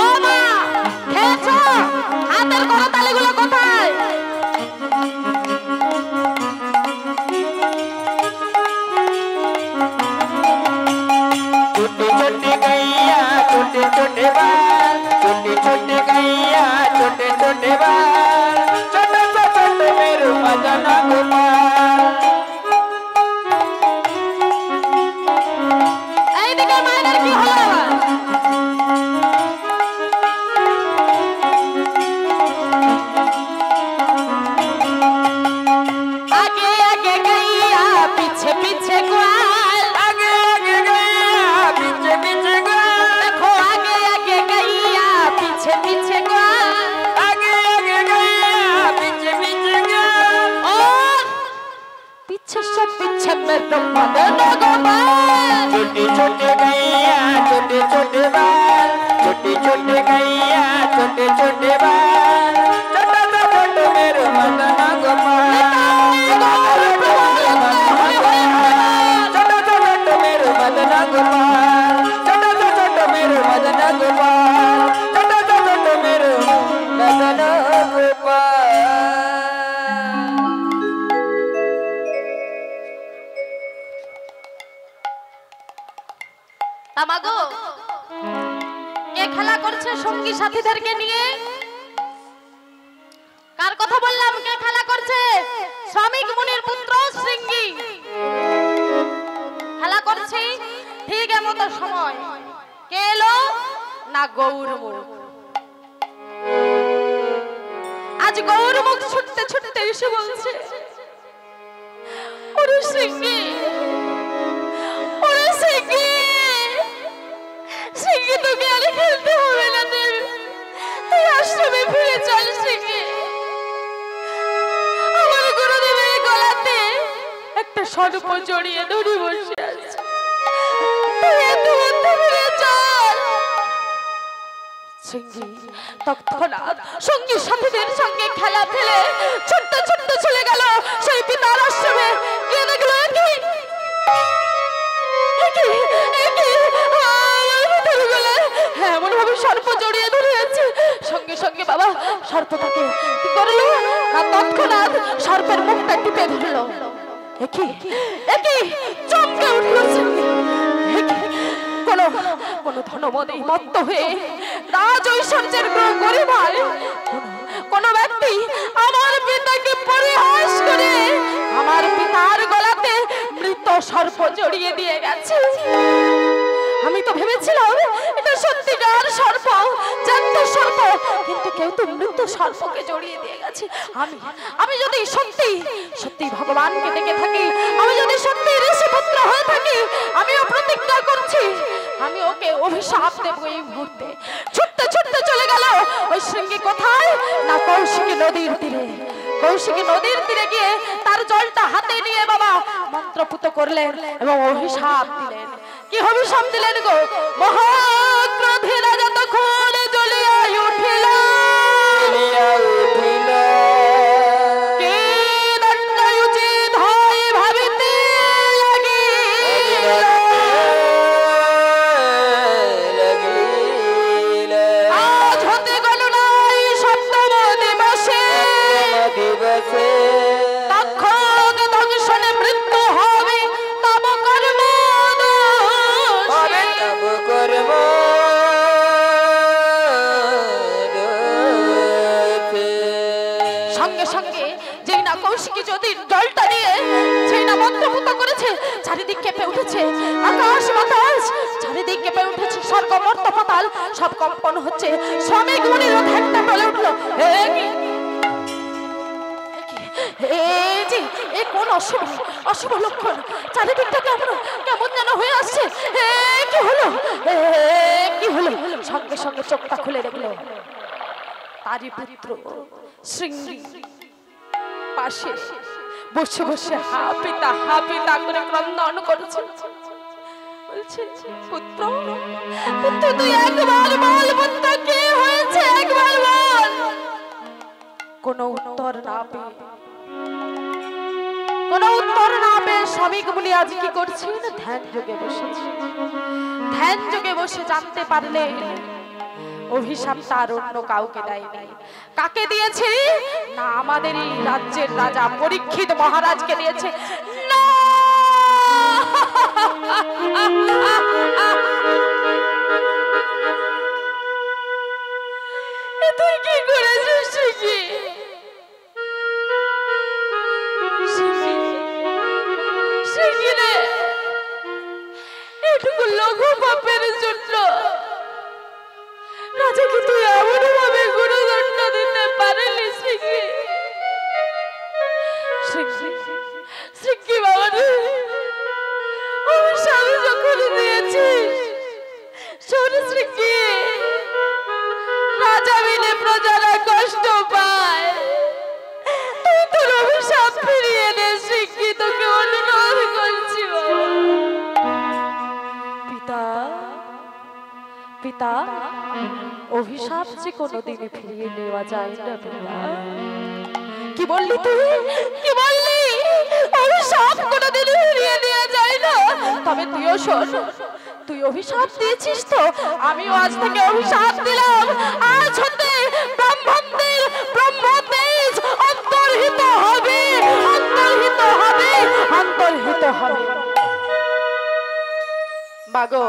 ও মা, খেয়েছো? হাতের করতালিগুলো কোথায়? छोटे छोटे गैया छोटे छोटे बाल, छोटे छोटे गैया छोटे छोटे बाल, छोटा सा छोटे मेरे मदन गोपाल। এইদিকে মায়ের কি হলো? আগে আগে গাইয়া পিছে পিছে গোয়াল। आगे आगे गैया पीछे पीछे ग्वाल, देखो आगे आगे गैया पीछे पीछे ग्वाल। आगे आगे गैया पीछे पीछे ग्वाल, और पीछे से पीछे मेरे मदन गोपाल। छोटे छोटे गैया छोटे छोटे बाल, छोटे छोटे गैया छोटे छोटे बाल, छोटा सा छोटे मेरे मदन गोपाल। সঙ্গী সাথীদেরকে নিয়ে। কার কথা বললাম? কে খেলা করছে? শ্রমিক মুনির পুত্র শৃঙ্গী খেলা করছে। ঠিক এমতো সময় কে এলো না গৌরমুখ। আজ গৌরমুখ ছুটতে ছুটতে এসে বলছে, ওরে শৃঙ্গী, ওরে শৃঙ্গী, শৃঙ্গী তোকে আর খেলতে হবে না, তুই আশ্রমে ফিরে চল শৃঙ্গী। আমার গুরুদেবের গলাতে একটা সর্প জড়িয়ে ধরে বসে আছে, তুই এত ফিরে চল। শৃঙ্গী তৎক্ষণাৎ সঙ্গী সাথীদের সঙ্গে খেলা ফেলে ছোট্ট ছোট্ট চলে গেল সেই পিতার আশ্রমে। গিয়ে দেখলো এমন ভাবে সর্প জড়িয়ে ধরে আছে। সঙ্গে সঙ্গে বাবা সর্পটাকে কি করলো না তৎক্ষণাৎ সর্পের মুখটা টিপে ধরলো। একই চমকে উঠলো শৃঙ্গী। কোন ধনমদে মত্ত হয়ে রাজ ঐশ্বর্যের গরিমায় কোন ব্যক্তি আমার পিতাকে পরিহাস করে আমার পিতার গলাতে মৃত সর্প জড়িয়ে দিয়ে গেছে। আমি তো ভেবেছিলাম এটা সত্যিকার সর্প, জ্যান্ত সর্প, কিন্তু কেউ তো মৃত সর্পকে জড়িয়ে দিয়ে গেছে। আমি যদি সত্যি ভগবানকে ডেকে থাকি, আমি যদি সত্যি ঋষিপুত্র হয়ে থাকি, আমিও প্রতিজ্ঞা করছি আমি ওকে অভিশাপ দেবো এই মুহূর্তে। ছুটতে ছুটতে চলে গেল ওই শৃঙ্গী কোথায় না কৌশিকী নদীর তীরে। কৌশিকী নদীর তীরে গিয়ে তার জলটা হাতে নিয়ে বাবা মন্ত্রপুত করলেন এবং অভিশাপ দিলেন। কি অভিশাপ দিলেন গো? মহাক্রোধে রাজা তখন জ্বলিয়া উঠিল, কে দণ্ড উচিত হয় ভাবিতে লাগিল। আজ হতে গণনায় সপ্তম দিবসে তক্ষক দংশনে মৃত্যু হবে তব কর্ম সঙ্গে সঙ্গে যেই না কৌশিকী যদি জলটা নিয়ে সেই না মন্ত্রপুত করেছে, চারিদিক কেঁপে উঠেছে, আকাশ বাতাস চারিদিক কেঁপে উঠেছে, স্বর্গ মর্ত পাতাল সব কম্পন হচ্ছে। শ্রমিক মুনির ধ্যানটা বলে উঠলো, কোন অশুভ লক্ষণ, চারিদিকটা কেমন যেন হয়ে আসছে। কি হলো? সঙ্গে সঙ্গে চোখটা খুলে দেখলো তারই পুত্র শৃঙ্গী পাশে বসে বসে হা পিতা করে ক্রন্দন করছে। বলছে, পুত্র তুই একবার বল, পুত্র কি হয়েছে একবার বল। কোনো উত্তর না পেয়ে শ্রমিক মুনি আজ কি করছেন? ধ্যান যোগে বসে জানতে পারলে অভিশাপ তার অন্য কাউকে দেয়নি। কাকে দিয়েছে না আমাদের এই রাজ্যের রাজা পরীক্ষিত মহারাজকে দিয়েছে। না তুই কি করেছিস শৃঙ্গী? এটুকু লঘু পাপের জন্য রাজাকে তুই এমন ভাবে গুরুদণ্ড দিতে পারলি শৃঙ্গী বাবা রে, অভিশাপ যখন দিয়েছিস শোন শৃঙ্গী, রাজা বিনে প্রজারা কষ্ট পায়, তুই তোর অভিশাপ ফিরিয়ে নে শৃঙ্গী, তোকে অনুরোধ করছি পিতা। অভিশাপ যে কোনোদিনে ফিরিয়ে নেওয়া যায় না পিতা। কি বললি তুই? কি বললি? অভিশাপ কোনোদিনে ফিরিয়ে নেওয়া যায় না? তবে তুইও শোন, তুই অভিশাপ দিয়েছিস তো আমিও আজ থেকে অভিশাপ দিলাম। আজ হতে ব্রাহ্মণদের ব্রহ্মতেজ অন্তর্হিত হবে। মাগো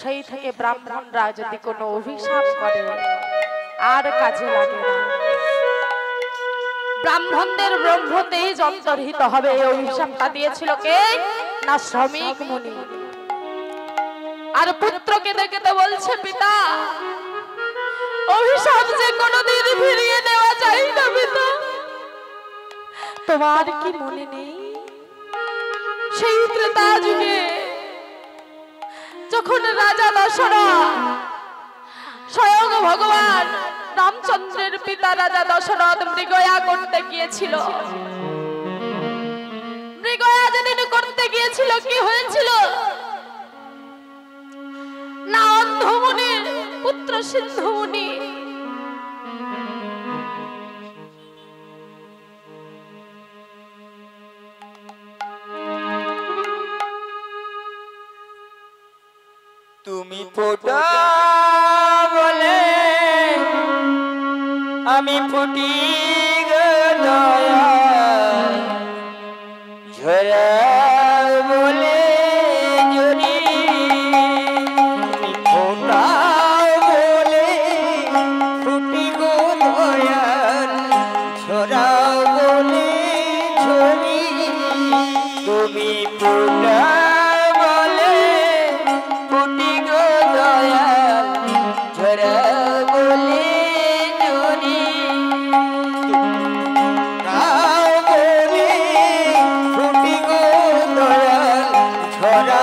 সেই থেকে ব্রাহ্মণরা যদি কোনো অভিশাপ করে আর কাজে লাগে না। ব্রাহ্মণদের ব্রহ্মতেই অন্তর্হিত হবে। এই অভিশাপটা দিয়েছিল কে? না শ্রমিক মুনি। আর পুত্রকে দেখে তো বলছে, পিতা অভিশাপ যে কোনোদিন ফিরিয়ে দেওয়া যায় না পিতা। তোমার কি মনে নেই সেই ত্রেতা যুগে যখন রাজা দশরথ স্বয়ং ভগবান রামচন্দ্রের পিতা রাজা দশরথ মৃগয়া করতে গিয়েছিল? মৃগয়া যেদিন করতে গিয়েছিল কি হয়েছিল? না অন্ধমুনির পুত্র সিন্ধুমুনি তুমি ফোটা বলে আমি ফুটি গয়া ঝরা বলে জরি তুমি ফোটা বলে ফুটি গো দয়াল ঝরা বলে ঝরি তুমি ফোটা বলে ফুটি গো দয়াল ঝরা বলে জরি ফুটি গো দয়াল ঝরা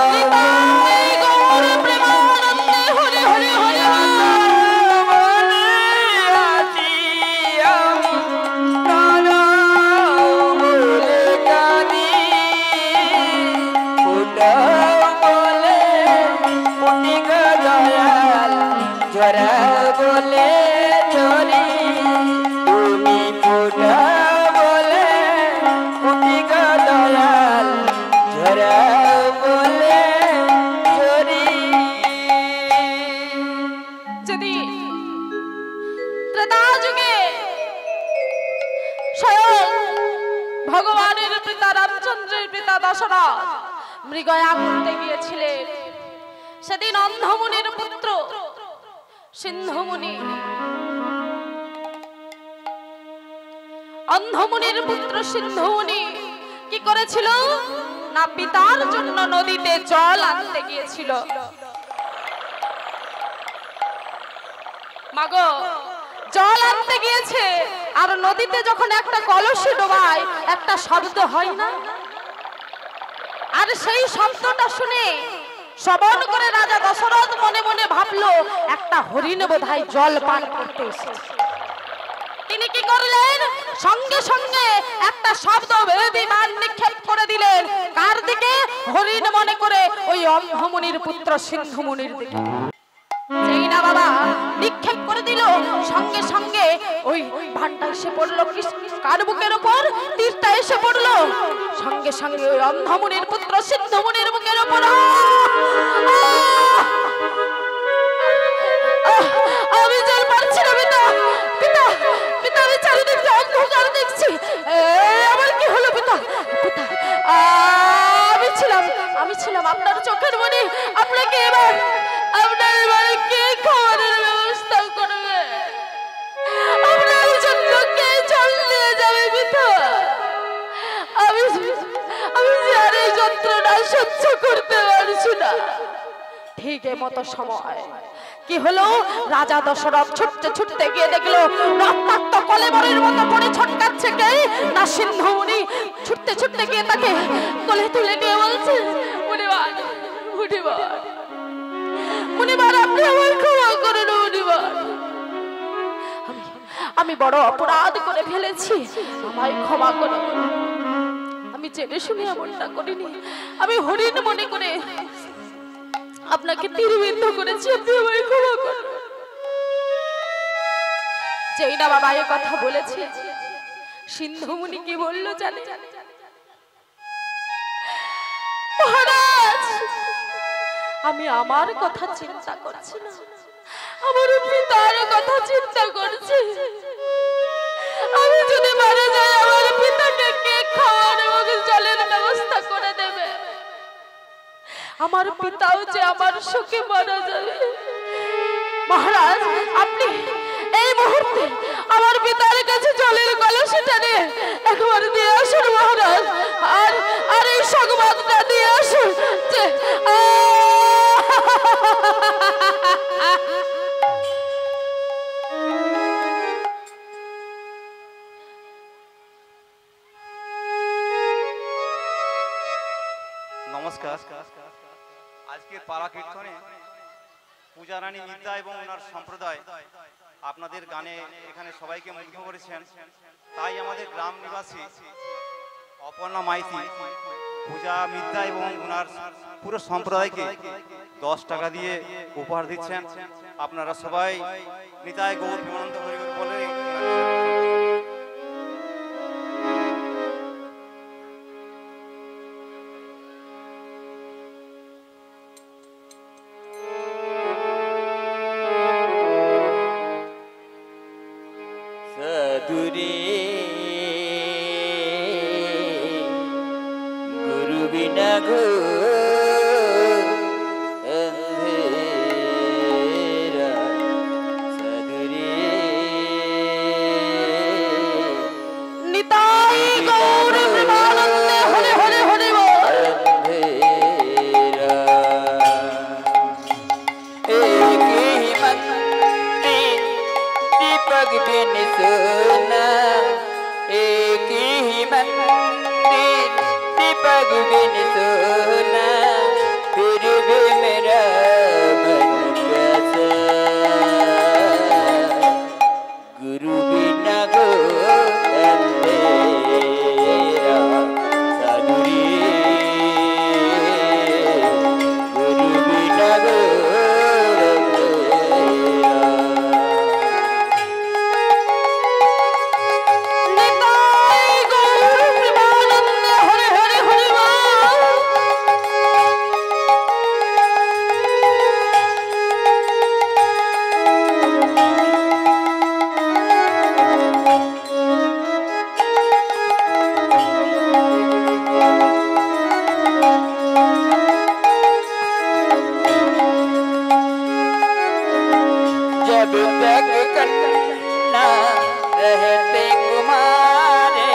ঝরা বলে ঝরি তুমি ফোটা বলে ফুটি গো দয়াল ঝরা বলে ঝরি। যদি ত্রেতা যুগে স্বয়ং ভগবানের পিতা রামচন্দ্রের পিতা দশরথ মৃগয়া করতে গিয়েছিলেন, সেদিন অন্ধমুনির পুত্র সিন্ধুমুনি অন্ধমুনির পুত্র সিন্ধুমুনি কি করেছিল? না পিতার জন্য নদীতে জল আনতে গিয়েছিল। মাগো, জল আনতে গিয়েছে আর নদীতে যখন একটা কলসি ডোবায় একটা শব্দ হয় না? আর সেই শব্দটা শুনে শ্রবণ করে রাজা দশরথ মনে মনে ভাবলো একটা হরিণ বোধহয় জল পান করতে এসেছে। তিনি কি করলেন? সঙ্গে সঙ্গে একটা শব্দ ভেদি বাণ নিক্ষেপ করে দিলেন। কার দিকে? হরিণ মনে করে ওই অন্ধমুনির পুত্র সিন্ধুমুনির দিকে। যেই না বাবা নিক্ষেপ করে দিল, সঙ্গে সঙ্গে ওই বাণটা এসে পড়লো কার বুকের উপর? তীরটা এসে পড়লো সঙ্গে সঙ্গে ওই অন্ধমুনির পুত্র সিন্ধুমুনির বুকের উপর। আমি জল পাচ্ছি না পিতা, পিতা, পিতা, আমি চারিদিকে অন্ধকার দেখছি। আমার কি হলো পিতা? পিতা, আমি ছিলাম আপনার চোখের মনি। আপনাকে এবার আপনার বাড়ি কে খাবারের ব্যবস্থা করবে? আপনার জন্য কে জল নিয়ে যাবে পিতা? আমি আর এই যন্ত্রণা সহ্য করতে পারছি না। ঠিক মতো সময় কি হলো? রাজা দশরথ ছুটতে ছুটতে গিয়ে দেখলো রক্তাক্ত কলেবরের মতো পড়ে ছটকাচ্ছে কে? না সিন্ধুমুনি। ছুটতে ছুটতে গিয়ে তাকে কোলে তুলে নিয়ে বলছে, মুনিবার, মুনিবার, মুনিবার, আপনি আমায় ক্ষমা করুন মুনিবার। আমি বড় অপরাধ করে ফেলেছি, আমায় ক্ষমা করুন। আমি জেনে শুনে এমনটা করিনি। আমি হরিণ মনে করে আপনাকে তীরবিদ্ধ করেছি, আপনি আমায় ক্ষমা করুন। যেই না বাবা এ কথা বলেছে, সিন্ধুমুনি কি বললো জানে? মহারাজ, আমি আমার কথা চিন্তা করছি না, আমার পিতার কথা চিন্তা করছি। আমি যদি মারা যাই আমার পিতাকে কে খাওয়ার এবং জলের ব্যবস্থা করে দেবে? আমার পিতাও যে আমার শোকে মারা যাবে। মহারাজ, আপনি এই মুহূর্তে আমার পিতার কাছে জলের কলসিটা নিয়ে একবার দিয়ে আসুন মহারাজ, আর আর এই সংবাদটা দিয়ে আসুন যে নমস্কার। আজকের পালা কীর্তনে পূজা রানী মিদ্যা এবং ওনার সম্প্রদায় আপনাদের গানে এখানে সবাইকে মুগ্ধ করেছেন। তাই আমাদের গ্রাম নিবাসী অপর্ণা মাইতি পূজা মিদ্যা এবং ওনার পুরো সম্প্রদায়কে 10 টাকা দিয়ে উপহার দিচ্ছেন। আপনারা সবাই নিতাই গৌর প্রেমানন্দ হরিবল বলে गुरु बिना गो अंधेरा सदुरे নিতাই গৌর প্রেমানন্দে হরে হরে হরে বল। अंधेरा एक ही मंदिर दीपक बिन सोना एक ही मंदिर दीपक बिन सोना फिर भी मेरा मन प्यासा गुरु बिना गो अंधेरा साधुरी गुरु बिना गो নিতাই গৌর প্রেমানন্দে হরে হরে হরে বল। जब तक कन्ना रहते कुमारे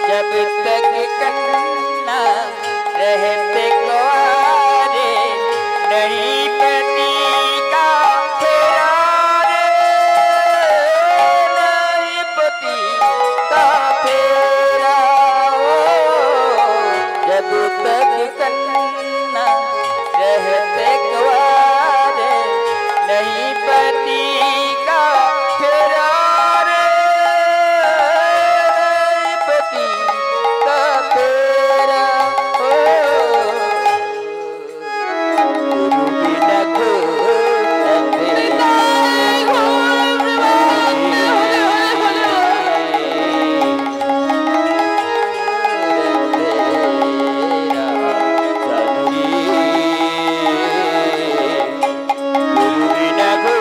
जब तक कन्ना रहते कुमारे नहीं पति का फेरा रे नहीं पति का फेरा जब तक कन्ना रहते कुमारे नहीं पति का फेरा रे नहीं पति का फेरा गुरु बिना गो अंधेरा নিতাই গৌর প্রেমানন্দে হরে হরে হরে বল। साधुरी गुरु बिना गो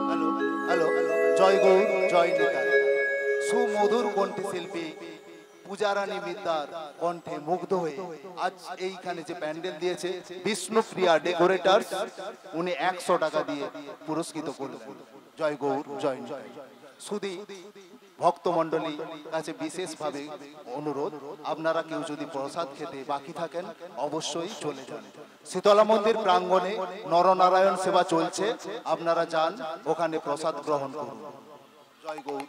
হ্যালো হ্যালো, জয় গৌর জয় নিতাই। সুমধুর কণ্ঠে শিল্পী পূজারানী বিদ্যার কণ্ঠে মুগ্ধ হয়ে আজ এইখানে যে প্যান্ডেল দিয়েছে বিষ্ণুপ্রিয়া ডেকোরেটার্স, উনি 100 টাকা দিয়ে পুরস্কৃত করলেন। জয় গৌর জয় নিতাই। শুধু ভক্তমণ্ডলী কাছে বিশেষভাবে অনুরোধ, আপনারা কেউ যদি প্রসাদ খেতে বাকি থাকেন অবশ্যই চলে যান। শীতলা মন্দির প্রাঙ্গণে নরনারায়ণ সেবা চলছে, আপনারা যান ওখানে প্রসাদ গ্রহণ করুন। জয় গৌর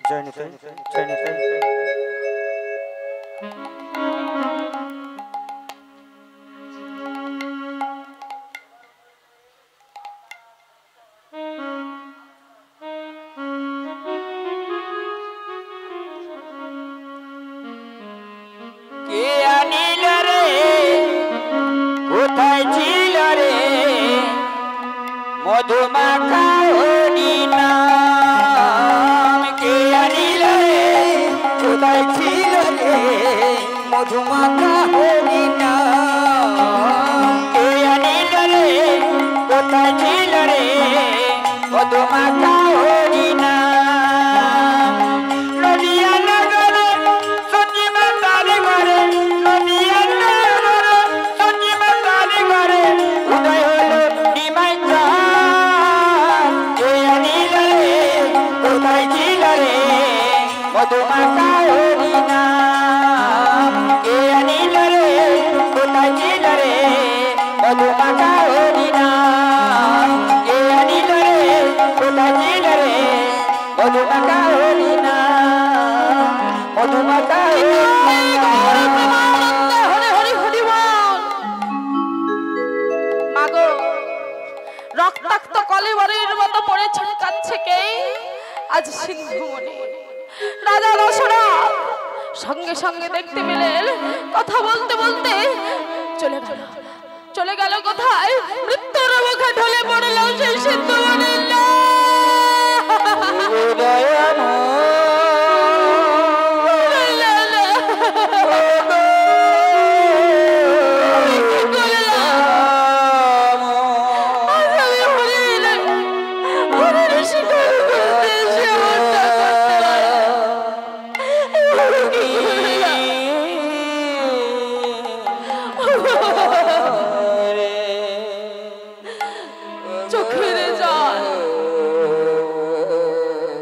জয় নিতাই জয় নিতাই। কে আনিল রে কোথায় ছিল রে মধুমাখা হরি নাম কে আনিল রে কোথায় ছিল রে মধুমাখা হরি নাম কে আনিল রে কোথায় ছিল রে মধুমাখা হরি নাম মধুমাখা হরিনাম কে আনিল রে কোথায় ছিল রে মধুমাখা হরিনাম কে আনিল রে কোথায় ছিল রে মধুমাখা হরিনাম মধুমাখা রক্তাক্ত কলেবরের মতো পড়ে ছটকাচ্ছে কে আজ সিন্ধুমণি রাজা দশরথ সঙ্গে সঙ্গে দেখতে পেলেন কথা বলতে বলতে চলে গেল কোথায় মৃত্যুর মুখে ঢলে পড়লাম সেই সিন্ধুমণির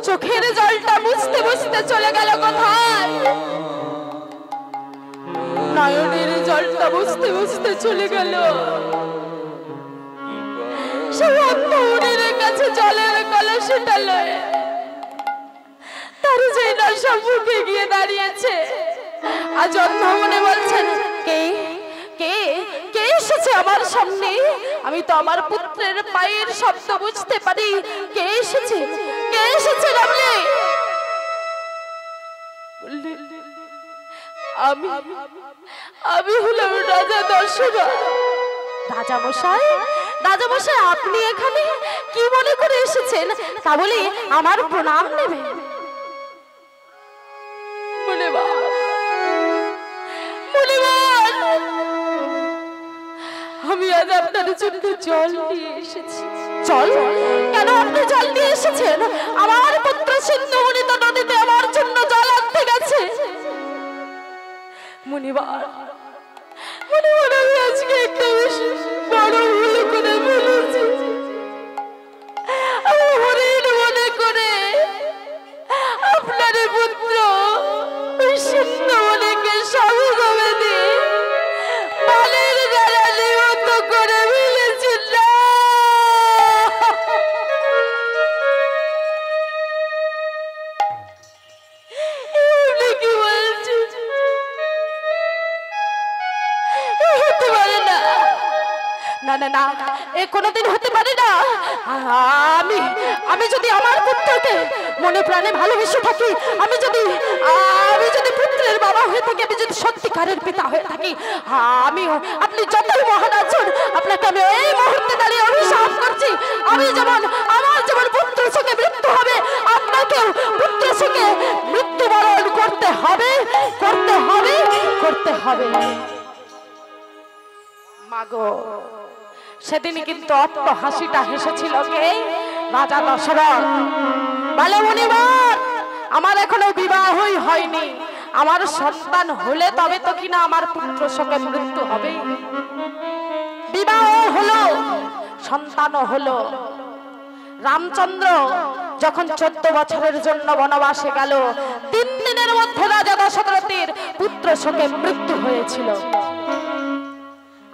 চোখের জলটা বুঝতে বুঝতে চলে গেল কোথায় নয়নের জলটা বুঝতে বুঝতে চলে গেল সেই অন্ধমণির কাছে জলের কলসিটা লয়ে তার যে না সম্মুখে গিয়ে দাঁড়িয়েছে আজ অন্ধমণি বলছেন কে কে কে এসেছে আমার সামনে আমি তো আমার পুত্রের পায়ের শব্দ বুঝতে পারি কে এসেছে রামলে আমি হলাম রাজা দশরথ রাজা মশাই আপনি এখানে কি মনে করে এসেছেন তা বলে আমার প্রণাম নেবেন আমি আজ আপনার জন্য জল নিয়ে এসেছি জল কেন আপনি জল নিয়ে এসেছেন আমার পুত্র সিন্ধুমণি তো নদীতে আমার জন্য জল আনতে গেছে মুনিবার আমি আজকে একটা বেশি বড় ভুল করে ফেলেছি আমি মনে করে আপনার পুত্র সিন্ধুমণিকে সহজভাবে দিয়ে বালের দ্বারা নিহত করে ফেলেছিল কি বলছেন হতে পারে না না না না এ কোনোদিন হতে পারে না আমি যদি আমার পুত্রকে মনে প্রাণে ভালোবেসে থাকি আমি যদি পুত্রের বাবা হয়ে থাকি আমি যদি সত্যিকারের পিতা হয়ে থাকি আপনি যতই মহারাজ হন আপনাকে আমি এই মুহূর্তে দাঁড়িয়ে অভিশাপ করছি আমার যেমন পুত্র সঙ্গে মৃত্যু হবে আপনাকেও পুত্র সঙ্গে মৃত্যুবরণ করতে হবে মাগো সেদিনই কিন্তু অট্ট হাসিটা হেসেছিল কে রাজা দশরথ বলে মুনিবার আমার এখনো বিবাহই হয়নি আমার সন্তান হলে তবে তো কিনা আমার পুত্র সঙ্গে মৃত্যু হবে বিবাহ হলো সন্তানও হলো রামচন্দ্র যখন 14 বছরের জন্য বনবাসে গেল 3 দিনের মধ্যে রাজা দশরথের পুত্র সঙ্গে মৃত্যু হয়েছিল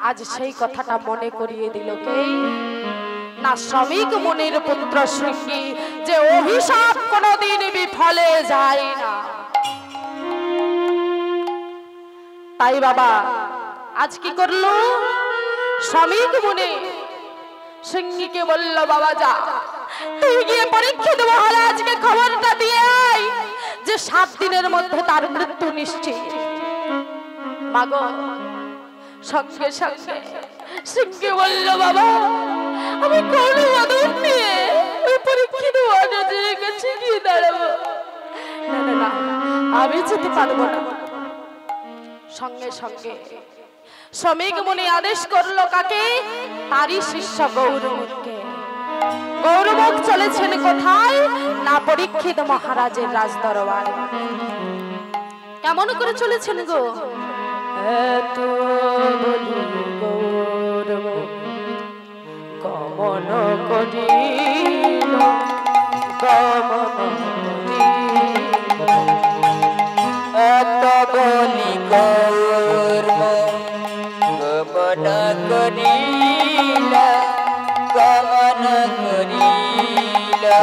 আজ সেই কথাটা মনে করিয়ে দিল কে না শ্রমিক মুনির পুত্র শৃঙ্গী যে অভিশাপ কোনোদিন বিফলে যায় না তাই বাবা আজ কি করলো শ্রমিক মুনি শৃঙ্গীকে বলল বাবা যা তুই গিয়ে পরীক্ষিত মহারাজকে খবরটা দিয়ে আয় যে 7 দিনের মধ্যে তার মৃত্যু নিশ্চিত মাগো সঙ্গে সঙ্গে সিংহে বলল বাবা আমি কোন আদর নিয়ে ওই পরীক্ষিত মহারাজের কাছে গিয়ে দাঁড়াবো না না না আমি যেতে পারবো না সঙ্গে সঙ্গে শ্রমিক মুনি আদেশ করলো কাকে তারই শিষ্য গৌরমুখকে গৌরমুখ চলেছেন কোথায় না পরীক্ষিত মহারাজের রাজদরবার কেমন করে চলেছেন গো এত বলি গৌরমুখ গমন করিল গমন করিল গমন করিলা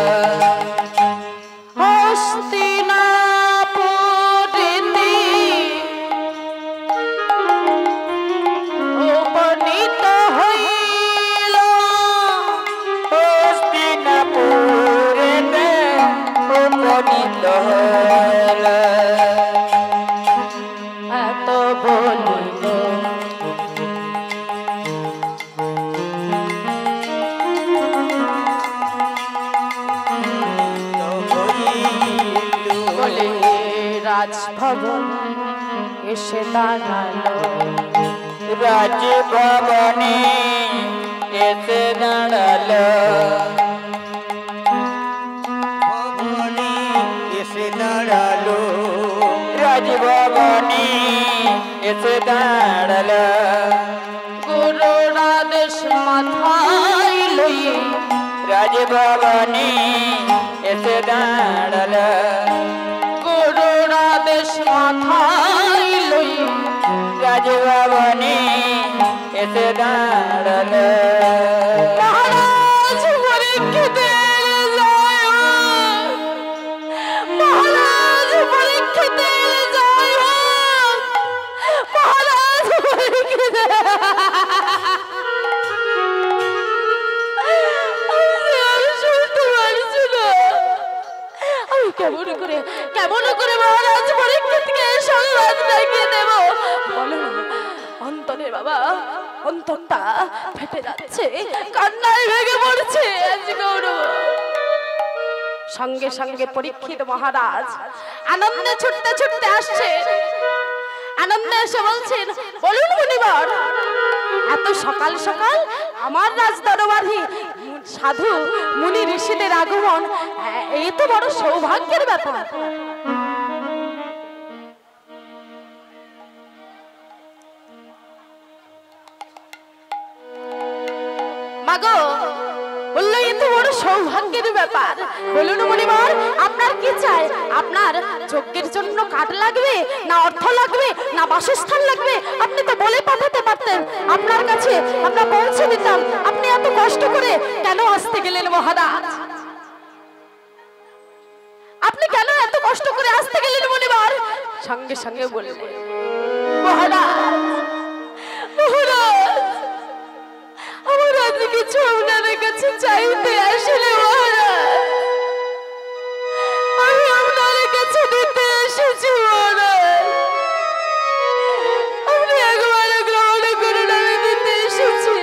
হস্তিনাপুরেতে উপনীত হইল হস্তিনাপুরেতে উপনীত হইল এত বলিল বলে রাজভবন এসে দাঁড়ালো রাজভবনে এসে দাঁড়ালো ভবনে এসে দাঁড়ালো রাজভবনে এসে দাঁড়ালো গুরুর আদেশ মাথায় লই রাজভবনে এসে দাঁড়ালো গুরুর আদেশ মাথায় লই রাজভবনে এসে দাঁড়ালো মহারাজ পরীক্ষিতের জয় হোক! মহারাজ পরীক্ষিতের জয় হোক! মহারাজ পরীক্ষিতের আমি শুনতে পারছি না। আমি কেমন করে মহারাজ পরীক্ষিতকে সংবাদ দেখিয়ে দেব বলো না। অন্তরে বাবা, অন্তরটা ফেটে যাচ্ছে, কান্নায় ভেঙে পড়ছে আজ গৌরব। সঙ্গে সঙ্গে পরীক্ষিত মহারাজ আনন্দে ছুটতে ছুটতে আসছে। আনন্দে এসে বলছেন, বলুন মুনিবর, এত সকাল সকাল আমার রাজ দরবারে সাধু মুনি ঋষিদের আগমন, এই তো বড় সৌভাগ্যের ব্যাপার। মাগো বললো, এ তো বড় সৌভাগ্যের ব্যাপার। বলুন মুনিবর, আপনার কি চাই? আপনার যজ্ঞের জন্য কাঠ লাগবে, না অর্থ লাগবে, না বাসস্থান লাগবে? আপনি তো বলে পাঠাতে পারতেন, আপনার কাছে আমরা পৌঁছে দিতাম। আপনি এত কষ্ট করে কেন আসতে গেলেন মহারাজ? আপনি কেন এত কষ্ট করে আসতে গেলেন মুনিবর? সঙ্গে সঙ্গে বললেন, মহারাজ, মহারাজ, আমার আজ কিছু আপনার কাছে চাইতে আসলে মহারাজ, আমি আপনার কাছে দিতে এসেছি মহারাজ, আপনি একবার গ্রহণ করুন, আমি দিতে এসেছি।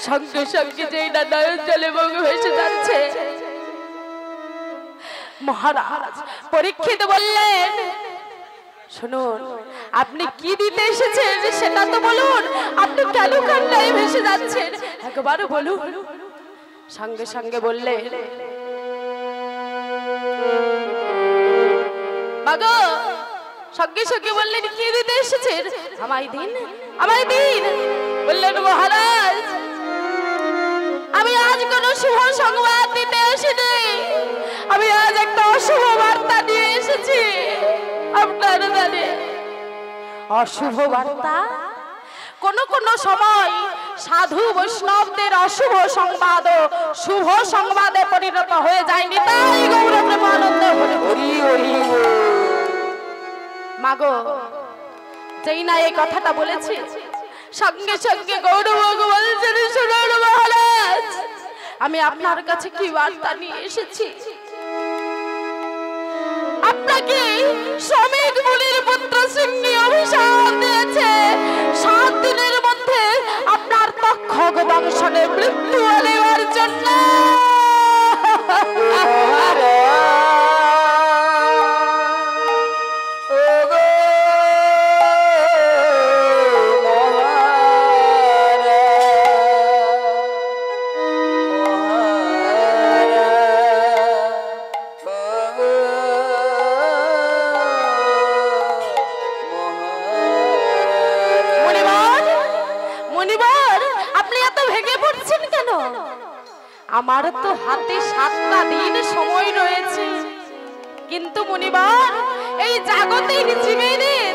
সঙ্গে সঙ্গে যেই না নয়ন জলে মুখ ভেসে যাচ্ছে, মহারাজ পরীক্ষিত বললেন, শুনুন, আপনি কি দিতে এসেছেন সেটা তো বলুন, আপনি কেন কান্নায় ভেসে যাচ্ছেন একবার বলুন। সঙ্গে সঙ্গে বললেন, মাগো, সঙ্গে সঙ্গে বললেন, কি দিতে এসেছেন? আমায় দিন, আমায় দিন। বললেন, মহারাজ, আমি আজ কোন শুভ সংবাদ দিতে আসিনি, আমি আজ একটা অশুভ বার্তা নিয়ে এসেছি আপনার দ্বারে। অশুভ বার্তা? কোন কোন সময় সাধু বৈষ্ণবদের অশুভ সংবাদ শুভ সংবাদে পরিণত হয়ে যায়নি, তাই গৌরব প্রেমানন্দ মাগো যেই না এই কথাটা বলেছি, সঙ্গে সঙ্গে গৌরব বলছেন, শুনুন মহারাজ, আমি আপনার কাছে কি বার্তা নিয়ে এসেছি। আপনাকে শ্রমিক মুনির পুত্র সিংহী অভিশাপ দিয়েছে 7 দিনের মধ্যে আপনার তক্ষক দংশনে মৃত্যু আনেবার জন্য। আমার তো হাতে 7টা দিন সময় রয়েছে, কিন্তু মুনিবার এই জাগতিক জীবেদের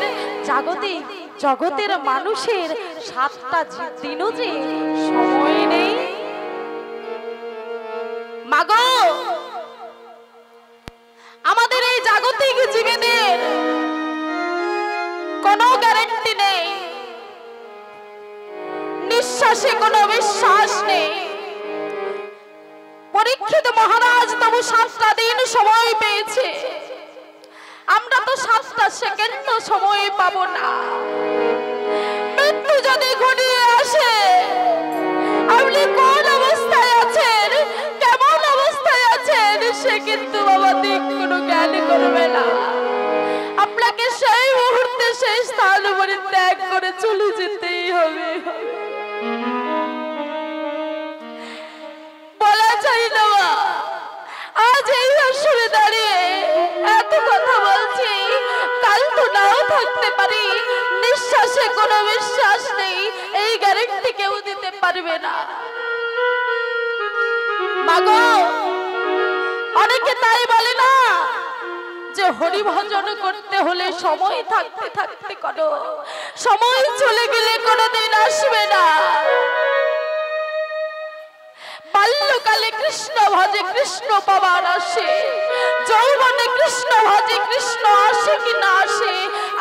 জগতের মানুষের 7টা দিনও যে সময় নেই। মাগো, আমাদের এই জাগতিক জীবেদের কোনো গ্যারান্টি নেই, নিঃশ্বাসে কোনো বিশ্বাস নেই। পরীক্ষিত মহারাজ তবু 7টা দিন সময় পেয়েছে, আমরা তো 7টা সেকেন্ড সময় পাবো না। মৃত্যু যদি ঘনিয়ে আসে, আপনি কোন অবস্থায় আছেন, কেমন অবস্থায় আছেন, সে কিন্তু বাবা দিক কোনো জ্ঞান করবে না। আপনাকে সেই মুহূর্তে সেই স্থান পরিত্যাগ করে চলে যেতেই হবে। বলা যায় না আজ এই আসরে দাঁড়িয়ে এত কথা বলছি, কাল তো নাও থাকতে পারি। নিঃশ্বাসে কোনো বিশ্বাস নেই, এই গ্যারান্টি কেউ দিতে পারবে না। মাগো, অনেকে তাই বলে না যে হরি ভজন করতে হলে সময় থাকতে থাকতে করো, সময় চলে গেলে কোনোদিন আসবে না। বাল্যকালে কৃষ্ণ ভজে কৃষ্ণ পাবার আসে, যৌবনে কৃষ্ণ ভজে কৃষ্ণ আসে কি না আসে,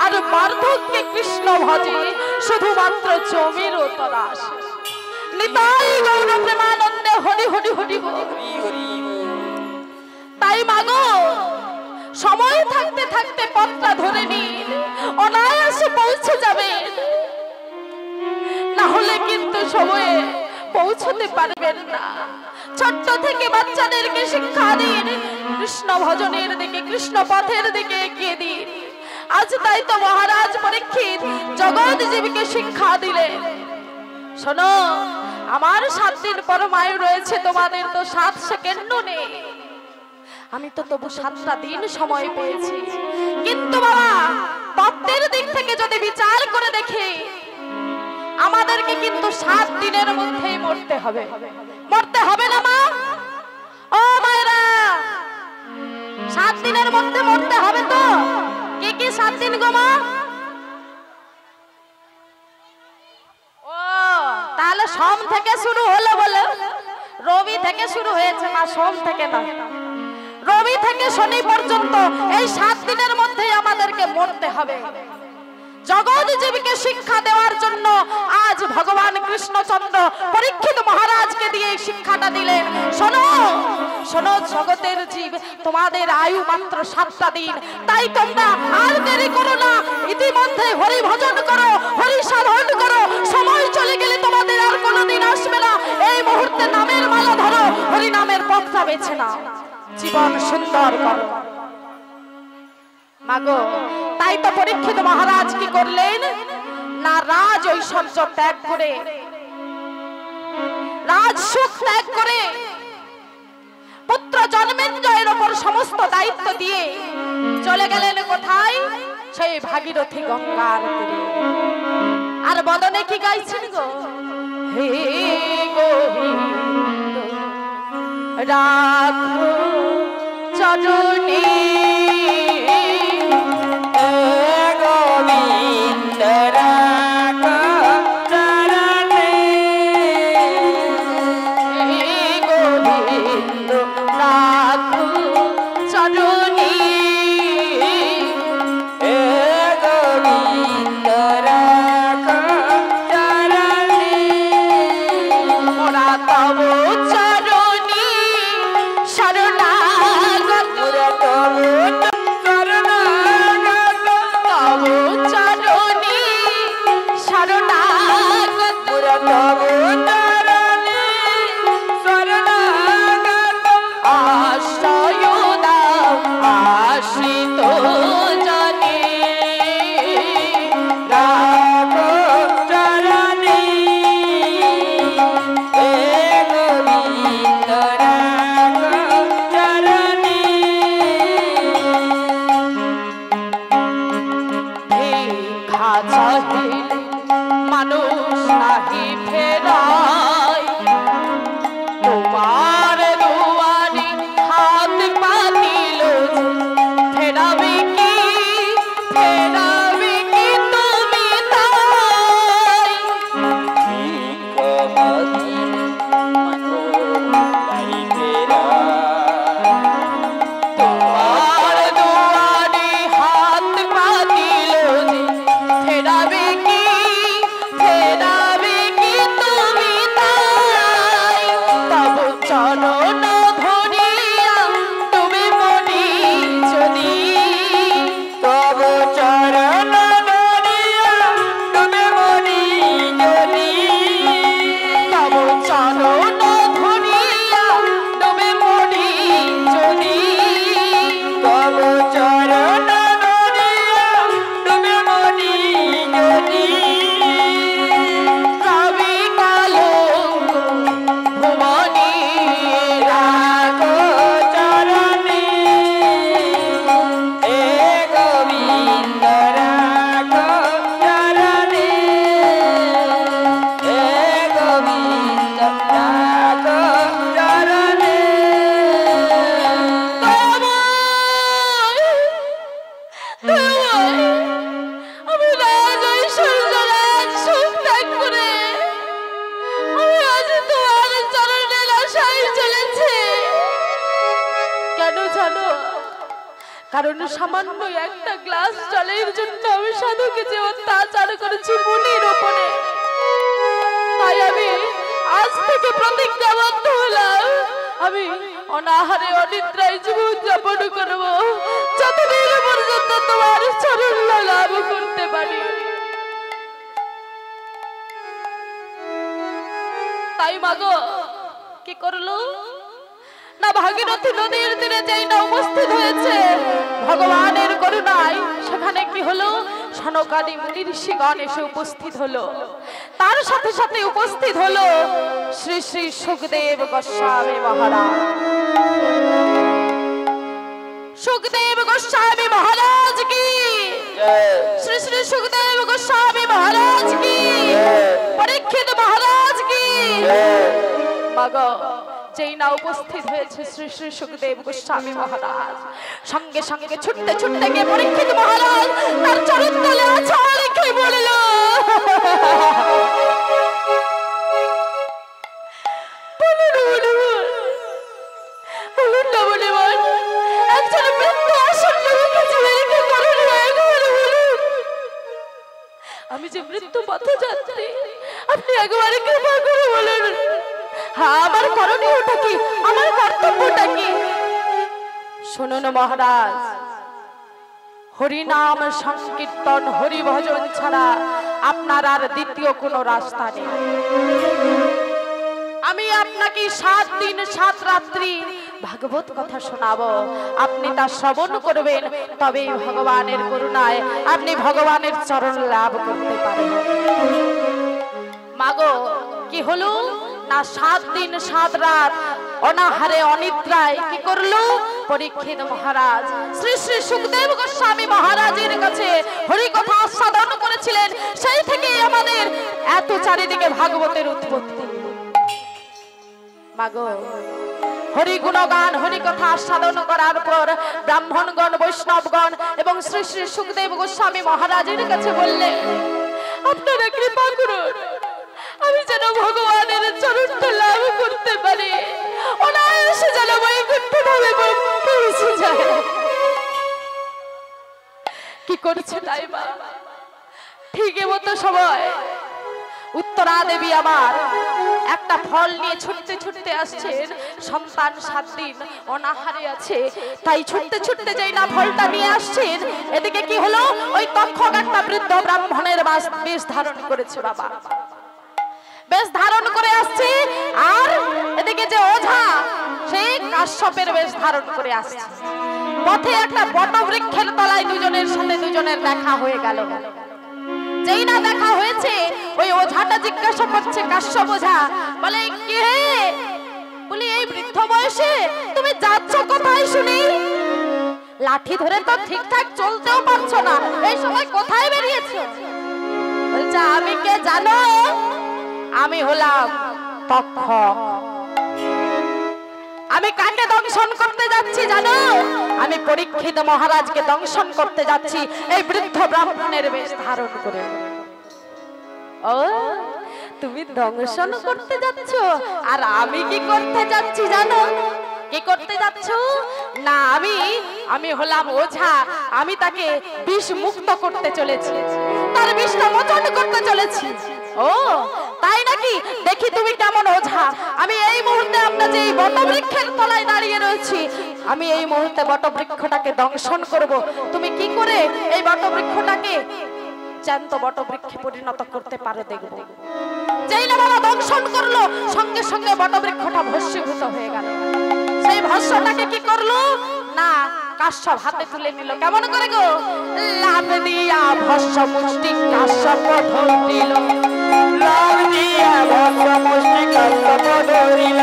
আর বার্ধক্যে কৃষ্ণ ভজে শুধুমাত্র জমির তলা আসে। নিতাই গৌর প্রেমানন্দে হরি হরি হরি বল। তাই মাগো, সময় থাকতে থাকতে পথটা ধরে নিন, অনায়াসে পৌঁছে যাবেন, না হলে কিন্তু সময়ে পৌঁছতে পারবেন না। ছোট্ট থেকে বাচ্চাদেরকে শিক্ষা দিন, কৃষ্ণ ভজনের দিকে, কৃষ্ণ পথের দিকে এগিয়ে দিন। আজ তাই তো মহারাজ পরীক্ষিত জগৎ জীবকে শিক্ষা দিলেন, শোনো, আমার 7 দিন পরমায়ু রয়েছে, তোমাদের তো 7 সেকেন্ডও নেই। আমি তো তবু 7টা দিন সময় পেয়েছি, কিন্তু বাবা তত্ত্বের দিক থেকে যদি বিচার করে দেখি, আমাদেরকে কিন্তু 7 দিনের মধ্যেই মরতে হবে। মরতে হবে না মা? ও মায়েরা, 7 দিনের মধ্যে মরতে হবে তো? কি কি 7 দিন গো মা? ও তাহলে সোম থেকে শুরু হলো বলে? রবি থেকে শুরু হয়েছে মা, সোম থেকে না। রবি থেকে শনি পর্যন্ত এই 7 দিনের মধ্যেই আমাদেরকে মরতে হবে। জগৎ জীবকে শিক্ষা দেওয়ার জন্য আজ ভগবান কৃষ্ণচন্দ্র পরীক্ষিত মহারাজকে দিয়ে শিক্ষাটা দিলেন। শোনো শোনো জগতের জীব, তোমাদের আয়ু মাত্র 7টা দিন, তাই তোমরা আর দেরি করো না, ইতিমধ্যে হরি ভজন করো, হরি সাধন করো। সময় চলে গেলে তোমাদের আর কোনোদিন আসবে না। এই মুহূর্তে নামের মালা ধরো, হরি নামের পথটা বেছে নাও, জীবন সুন্দর করো। মাগো, তাই তো পরীক্ষিত মহারাজ কি করলেন না, রাজ ঐশ্বর্য ত্যাগ করে, রাজ সুখ ত্যাগ করে, পুত্র জন্মেঞ্জয়ের উপর সমস্ত দায়িত্ব দিয়ে চলে গেলেন কোথায়? সেই ভাগীরথী গঙ্গার তীরে। আর বদনে কি গাইছেন গো? হে গোবিন্দ রাখো চরণে, গোবিন্দ রাখো চরণে, গোবিন্দ রাখো চরণে, গোবিন্দ রাখো চরণে, মোরা তব চরণে শরণাগত, তব কারণ সামান্য একটা গ্লাস জলের জন্য আমি সাধুকে যে অত্যাচার করেছি মুনির উপরে, তাই আমি আজ থেকে প্রতিজ্ঞাবদ্ধ হলাম আমি অনাহারে অনিদ্রায় জীবন যাপন করব যতদিন পর্যন্ত তোমার চরণ লাভ করতে পারি। তাই মাগো কি করলো না, ভাগীরথী নদীর তীরে যেই না উপস্থিত হয়েছে ভগবানের করুণায়, সেখানে কি হলো, সনকাদি মুনি ঋষিগণ এসে উপস্থিত হলো। তার সাথে সাথে উপস্থিত হলো শ্রী শ্রী সুখদেব গোস্বামী মহারাজ। সুখদেব গোস্বামী মহারাজ কি, শ্রী শ্রী সুখদেব গোস্বামী মহারাজ কি, পরীক্ষিত মহারাজ কি। মাগো যেই না উপস্থিত হয়েছে শ্রী শ্রী সুখদেব গোস্বামী মহারাজ, সঙ্গে সঙ্গে ছুটতে ছুটতে গিয়ে পরীক্ষিত মহারাজ তার চরণ তলে আছাড় রেখে বলল, আমি যে মৃত্যু পথে যাচ্ছি, আপনি একবারে কৃপা করে বলুন হ্যাঁ আমার করণীয়টা কি, আমার কর্তব্যটা কি। শুনুন মহারাজ, হরিনাম সংকীর্তন হরি ভজন ছাড়া আপনার আর দ্বিতীয় কোনো রাস্তা নেই। আমি আপনাকে 7 দিন 7 রাত্রি ভাগবত কথা শোনাবো, আপনি তা শ্রবণ করবেন, তবে ভগবানের করুণায় আপনি ভগবানের চরণ লাভ করতে পারবেন। মাগো কি হলো না, 7 দিন 7 রাত অনাহারে অনিদ্রায় কি করলো পরীক্ষিত মহারাজ শ্রী শ্রী সুখদেব গোস্বামী মহারাজের কাছে হরি কথা আস্বাদন করেছিলেন। সেই থেকেই আমাদের এত চারিদিকে ভাগবতের উৎপত্তি। মাগো হরি গুণগান হরি কথা আস্বাদন করার পর ব্রাহ্মণগণ বৈষ্ণবগণ এবং শ্রী শ্রী সুখদেব গোস্বামী মহারাজের কাছে বললেন, আপনারা কৃপা করুন, আমি যেন ভগবানের চরণটা লাভ করতে পারি, অনায়াসে যেন বৈকুণ্ঠ ধামে পৌঁছে যায়। কি করছে তাই মা, ঠিক মতো সময় উত্তরা দেবী আমার একটা ফল নিয়ে ছুটতে ছুটতে আসছেন। সন্তান 7 দিন অনাহারে আছে, তাই ছুটতে ছুটতে যাই না ফলটা নিয়ে আসছেন। এদিকে কি হলো, ওই তক্ষক একটা বৃদ্ধ ব্রাহ্মণের বেশ ধারণ করেছে, বাবা বেশ ধারণ করে আসছে, আর এদিকে যে ওঝা সেই কাশ্যপের বেশ ধারণ করে আসছে। পথে একটা বটবৃক্ষের তলায় দুজনের সাথে দুজনের দেখা হয়ে গেল। যেই না দেখা হয়েছে ওই ওঝাটা জিজ্ঞাসা করছে কাশ্যপ ওঝা, বলে কে, বলি এই বৃদ্ধ বয়সে তুমি যাচ্ছ কোথায় শুনি? লাঠি ধরে তো ঠিকঠাক চলতেও পারছো না, এই সময় কোথায় বেরিয়েছো? বলছে আমি কে জানো, আমি হলাম তক্ষক। আমি কাকে দংশন করতে যাচ্ছি জানো? আমি পরীক্ষিত মহারাজকে দংশন করতে যাচ্ছি এই বৃদ্ধ ব্রাহ্মণের বেশ ধারণ করে। ও তুমি দংশন করতে যাচ্ছ, আর আমি কি করতে যাচ্ছি জানো? কি করতে যাচ্ছ না, আমি হলাম ওঝা, আমি তাকে বিষ মুক্ত করতে চলেছি, তার বিষটা মোচন করতে চলেছি। ও তাই নাকি, দেখি তুমি কেমন ওঝা। আমি এই মুহূর্তে আমরা যে বটবৃক্ষের তলায় দাঁড়িয়ে রয়েছি, আমি এই মুহূর্তে বটবৃক্ষটাকে দংশন করব। তুমি কি করে এই বটবৃক্ষটাকে জ্যান্ত বটবৃক্ষে পরিণত করতে পারো দেখব। যেই না বাবা দংশন করলো, সঙ্গে সঙ্গে বটবৃক্ষটা ভস্মীভূত হয়ে গেল। সেই ভস্মটাকে কি করলো না কাশ্যপ হাতে তুলে নিল। কেমন করে গো, লাভ দিয়া ভস্ম মুষ্টি কাশ্যপ ধরিল, লাভ দিয়া ভস্ম মুষ্টি কাশ্যপ ধরিল,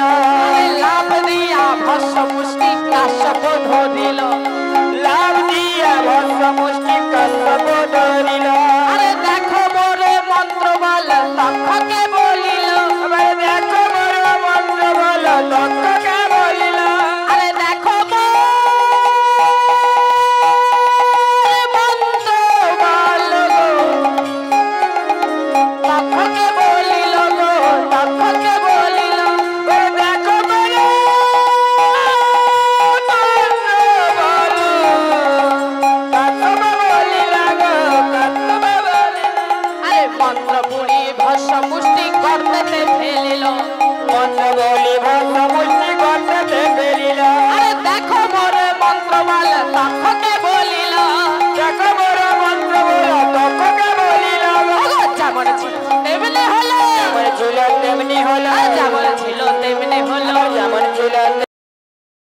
লাভ দিয়া ভস্ম মুষ্টি কাশ্যপ ধরিল, লাভ দিয়া ভস্ম মুষ্টি কাশ্যপ ধরিল। আরে দেখো মোরে মন্ত্র বল তক্ষকে বলিল, দেখো মোর মন্ত্র বল তক্ষকে বলিল, আরে দেখো মন্ত্র বল তক্ষকে বলিল গো, তক্ষকে বলিল, দেখো মোর মন্ত্র বল মন্ত্র বলে তক্ষকে বলিল, দেখো বড় মন্ত্র বলে তক্ষকে বলিল, যেমন ছিল তেমনি হলো, যেমন ছিল তেমনি হলো, যেমন ছিল তেমনি হলো, যেমন ছিল